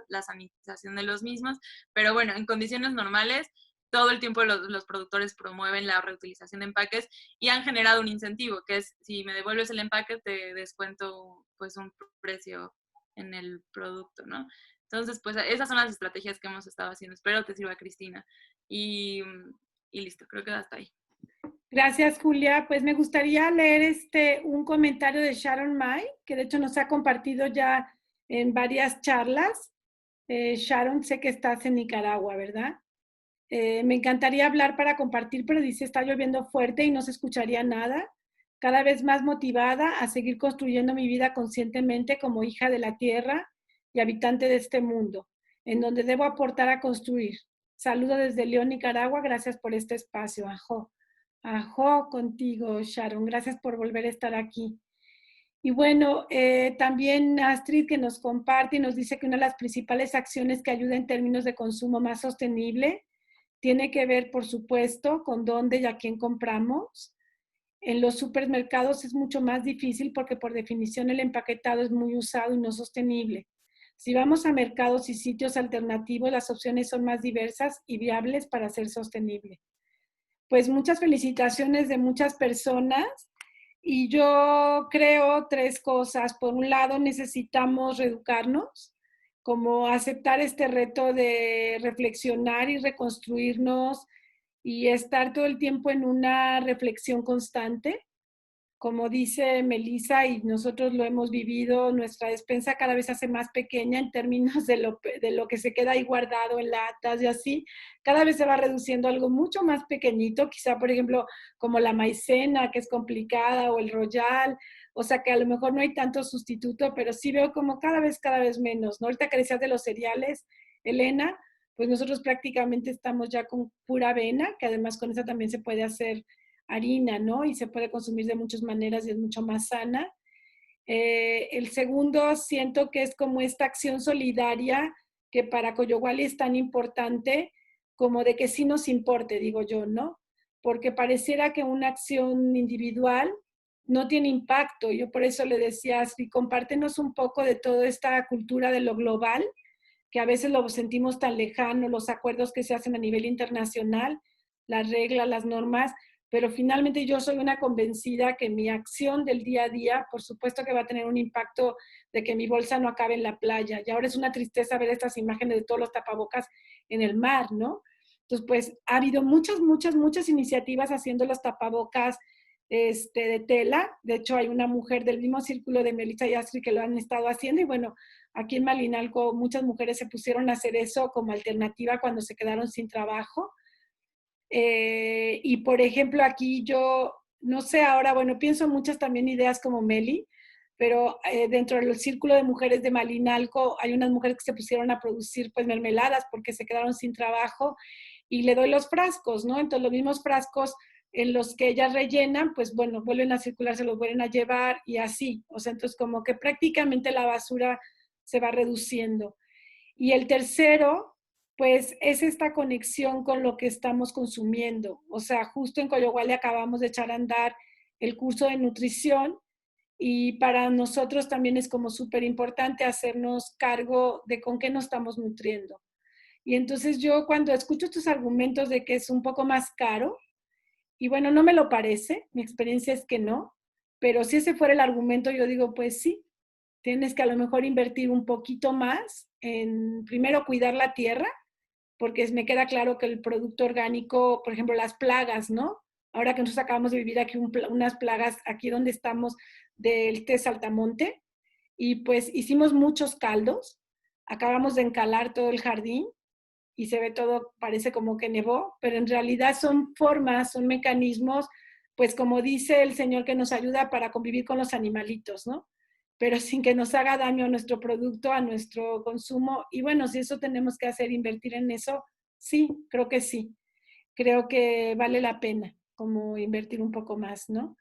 la sanitización de los mismos. Pero bueno, en condiciones normales, todo el tiempo los productores promueven la reutilización de empaques y han generado un incentivo, que es si me devuelves el empaque te descuento pues un precio en el producto, ¿no? Entonces, pues esas son las estrategias que hemos estado haciendo. Espero te sirva, Cristina. Y listo, creo que hasta ahí. Gracias, Julia. Pues me gustaría leer un comentario de Sharon May, que de hecho nos ha compartido ya en varias charlas. Sharon, sé que estás en Nicaragua, ¿verdad? Me encantaría hablar para compartir, pero dice, está lloviendo fuerte y no se escucharía nada. Cada vez más motivada a seguir construyendo mi vida conscientemente como hija de la tierra y habitante de este mundo, en donde debo aportar a construir. Saludo desde León, Nicaragua. Gracias por este espacio. Ajo. Ajo contigo, Sharon. Gracias por volver a estar aquí. Y bueno, también Astrid, que nos comparte y nos dice que una de las principales acciones que ayuda en términos de consumo más sostenible tiene que ver, por supuesto, con dónde y a quién compramos. En los supermercados es mucho más difícil porque por definición el empaquetado es muy usado y no sostenible. Si vamos a mercados y sitios alternativos, las opciones son más diversas y viables para ser sostenible. Pues muchas felicitaciones de muchas personas y yo creo 3 cosas. Por un lado, necesitamos reeducarnos, como aceptar este reto de reflexionar y reconstruirnos y estar todo el tiempo en una reflexión constante. Como dice Melissa, y nosotros lo hemos vivido, nuestra despensa cada vez se hace más pequeña en términos de lo que se queda ahí guardado en latas y así. Cada vez se va reduciendo algo mucho más pequeñito, quizá, por ejemplo, como la maicena, que es complicada, o el royal. O sea, que a lo mejor no hay tanto sustituto, pero sí veo como cada vez menos, ¿no? Ahorita que decías de los cereales, Elena, pues nosotros prácticamente estamos ya con pura avena, que además con esa también se puede hacer harina, ¿no? Y se puede consumir de muchas maneras y es mucho más sana. El segundo, siento que es como esta acción solidaria que para Coyohuali es tan importante, como de que sí nos importe, digo yo, ¿no? Porque pareciera que una acción individual no tiene impacto. Yo por eso le decía, Asri, compártenos un poco de toda esta cultura de lo global, que a veces lo sentimos tan lejano, los acuerdos que se hacen a nivel internacional, las reglas, las normas, pero finalmente yo soy una convencida que mi acción del día a día, por supuesto que va a tener un impacto de que mi bolsa no acabe en la playa. Y ahora es una tristeza ver estas imágenes de todos los tapabocas en el mar, ¿no? Entonces, pues ha habido muchas iniciativas haciendo los tapabocas de tela. De hecho, hay una mujer del mismo círculo de Melissa y Astrid que lo han estado haciendo. Y bueno, aquí en Malinalco muchas mujeres se pusieron a hacer eso como alternativa cuando se quedaron sin trabajo. Y por ejemplo, aquí yo, no sé ahora, bueno, pienso muchas también ideas como Meli, pero dentro del círculo de mujeres de Malinalco hay unas mujeres que se pusieron a producir pues mermeladas porque se quedaron sin trabajo y le doy los frascos, ¿no? Entonces los mismos frascos en los que ellas rellenan, pues bueno, vuelven a circular, se los vuelven a llevar y así. O sea, entonces como que prácticamente la basura se va reduciendo. Y el tercero, pues es esta conexión con lo que estamos consumiendo. O sea, justo en Coyohuali acabamos de echar a andar el curso de nutrición y para nosotros también es como súper importante hacernos cargo de con qué nos estamos nutriendo. Y entonces yo cuando escucho estos argumentos de que es un poco más caro, y bueno, no me lo parece, mi experiencia es que no, pero si ese fuera el argumento, yo digo, pues sí, tienes que a lo mejor invertir un poquito más en primero cuidar la tierra, porque me queda claro que el producto orgánico, por ejemplo, las plagas, ¿no? Ahora que nosotros acabamos de vivir aquí unas plagas, aquí donde estamos, del té saltamonte, y pues hicimos muchos caldos, acabamos de encalar todo el jardín, y se ve todo, parece como que nevó, pero en realidad son formas, son mecanismos, pues como dice el Señor, que nos ayuda para convivir con los animalitos, ¿no? Pero sin que nos haga daño a nuestro producto, a nuestro consumo. Y bueno, si eso tenemos que hacer, invertir en eso, sí, creo que sí. Creo que vale la pena como invertir un poco más, ¿no?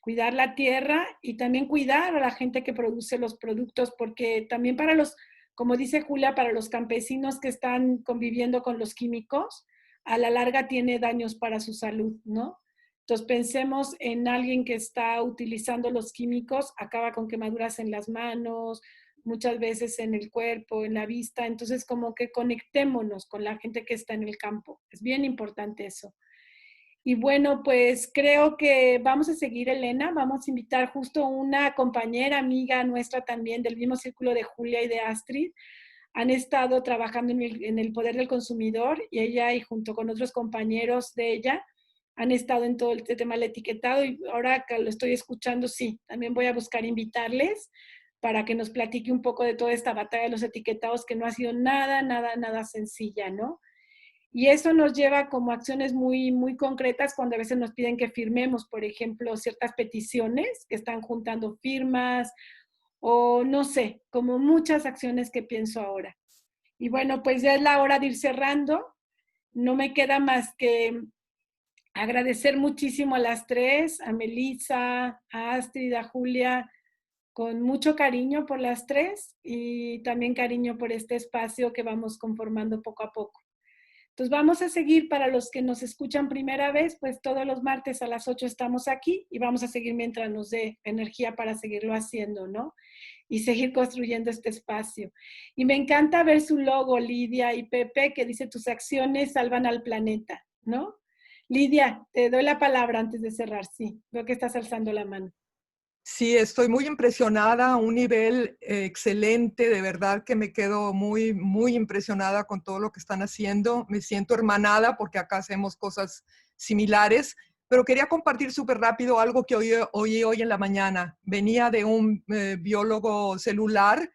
Cuidar la tierra y también cuidar a la gente que produce los productos, porque también para los, como dice Julia, para los campesinos que están conviviendo con los químicos, a la larga tiene daños para su salud, ¿no? Entonces pensemos en alguien que está utilizando los químicos, acaba con quemaduras en las manos, muchas veces en el cuerpo, en la vista. Entonces, como que conectémonos con la gente que está en el campo. Es bien importante eso. Y bueno, pues creo que vamos a seguir, Elena. Vamos a invitar justo una compañera, amiga nuestra también del mismo círculo de Julia y de Astrid. Han estado trabajando en el poder del consumidor y ella y junto con otros compañeros de ella han estado en todo este tema del etiquetado y ahora que lo estoy escuchando, sí, también voy a buscar invitarles para que nos platique un poco de toda esta batalla de los etiquetados que no ha sido nada sencilla, ¿no? Y eso nos lleva como acciones muy concretas cuando a veces nos piden que firmemos, por ejemplo, ciertas peticiones que están juntando firmas o no sé, como muchas acciones que pienso ahora. Y bueno, pues ya es la hora de ir cerrando. No me queda más que agradecer muchísimo a las tres, a Melissa, a Astrid, a Julia, con mucho cariño por las tres y también cariño por este espacio que vamos conformando poco a poco. Entonces vamos a seguir para los que nos escuchan primera vez, pues todos los martes a las 8 estamos aquí y vamos a seguir mientras nos dé energía para seguirlo haciendo, ¿no? Y seguir construyendo este espacio. Y me encanta ver su logo, Lidia y Pepe, que dice tus acciones salvan al planeta, ¿no? Lidia, te doy la palabra antes de cerrar, sí. Veo que estás alzando la mano. Sí, estoy muy impresionada a un nivel excelente, de verdad que me quedo muy impresionada con todo lo que están haciendo. Me siento hermanada porque acá hacemos cosas similares, pero quería compartir súper rápido algo que oí hoy en la mañana. Venía de un biólogo celular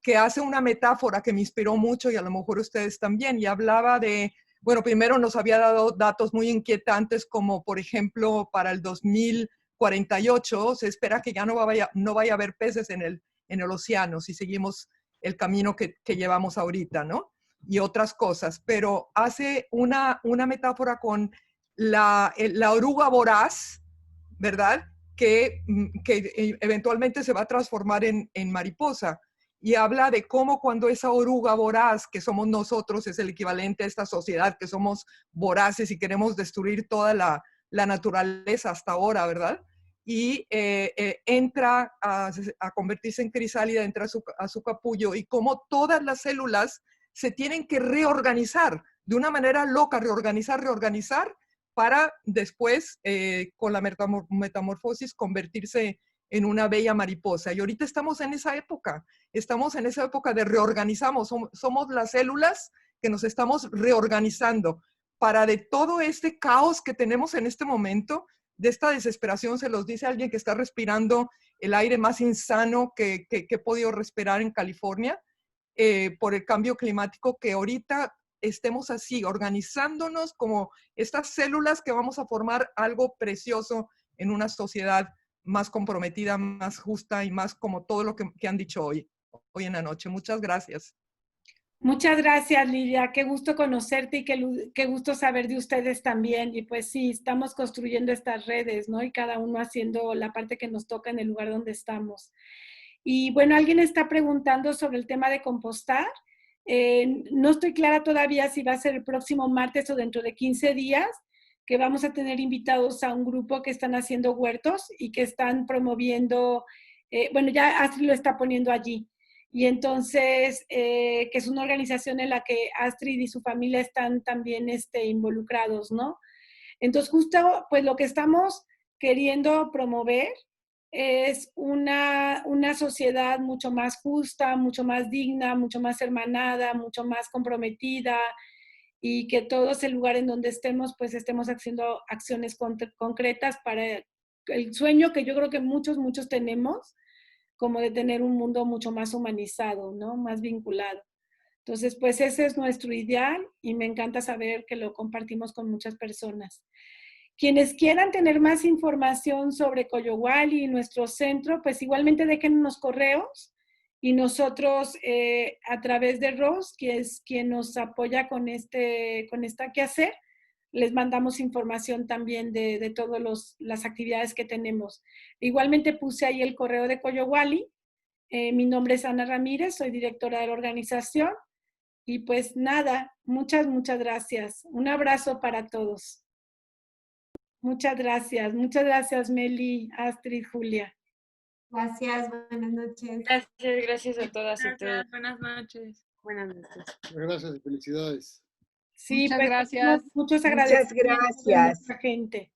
que hace una metáfora que me inspiró mucho y a lo mejor ustedes también, y hablaba de, bueno, primero nos había dado datos muy inquietantes como, por ejemplo, para el 2048 se espera que ya no vaya a haber peces en el océano si seguimos el camino que llevamos ahorita, ¿no? Y otras cosas, pero hace una metáfora con la oruga voraz, ¿verdad? Que eventualmente se va a transformar en mariposa. Y habla de cómo cuando esa oruga voraz, que somos nosotros, es el equivalente a esta sociedad, que somos voraces y queremos destruir toda la naturaleza hasta ahora, ¿verdad? Y entra a convertirse en crisálida, entra a su capullo, y cómo todas las células se tienen que reorganizar de una manera loca, reorganizar, para después, con la metamorfosis, convertirse en una bella mariposa. Y ahorita estamos en esa época de reorganizamos, somos las células que nos estamos reorganizando para de todo este caos que tenemos en este momento, de esta desesperación, se los dice alguien que está respirando el aire más insano que he podido respirar en California, por el cambio climático, que ahorita estemos así, organizándonos como estas células que vamos a formar algo precioso en una sociedad más comprometida, más justa y más como todo lo que han dicho hoy en la noche. Muchas gracias. Muchas gracias, Lidia. Qué gusto conocerte y qué gusto saber de ustedes también. Y pues sí, estamos construyendo estas redes, ¿no? Y cada uno haciendo la parte que nos toca en el lugar donde estamos. Y bueno, alguien está preguntando sobre el tema de compostar. No estoy clara todavía si va a ser el próximo martes o dentro de 15 días, que vamos a tener invitados a un grupo que están haciendo huertos y que están promoviendo, bueno, ya Astrid lo está poniendo allí. Y entonces, que es una organización en la que Astrid y su familia están también involucrados, ¿no? Entonces, justo, pues lo que estamos queriendo promover es una sociedad mucho más justa, mucho más digna, mucho más hermanada, mucho más comprometida, y que todos el lugar en donde estemos, pues estemos haciendo acciones concretas para el sueño que yo creo que muchos tenemos, como de tener un mundo mucho más humanizado, ¿no? Más vinculado. Entonces, pues ese es nuestro ideal y me encanta saber que lo compartimos con muchas personas. Quienes quieran tener más información sobre Coyohuali y nuestro centro, pues igualmente dejen unos correos y nosotros a través de Ros, que es quien nos apoya con esta quehacer, les mandamos información también de todas las actividades que tenemos. Igualmente puse ahí el correo de Coyohuali. Mi nombre es Ana Ramírez, soy directora de la organización. Y pues nada, muchas gracias. Un abrazo para todos. Muchas gracias Meli, Astrid, Julia. Gracias, buenas noches. Gracias a todas y todos. Gracias, buenas noches. Buenas noches. Gracias y felicidades. Sí, Muchas pues, gracias. muchos Muchas agradecimientos de gracias. nuestra gente.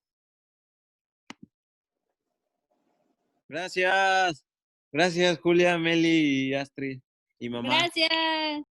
Gracias. Gracias, Julia, Meli y Astrid y mamá. Gracias.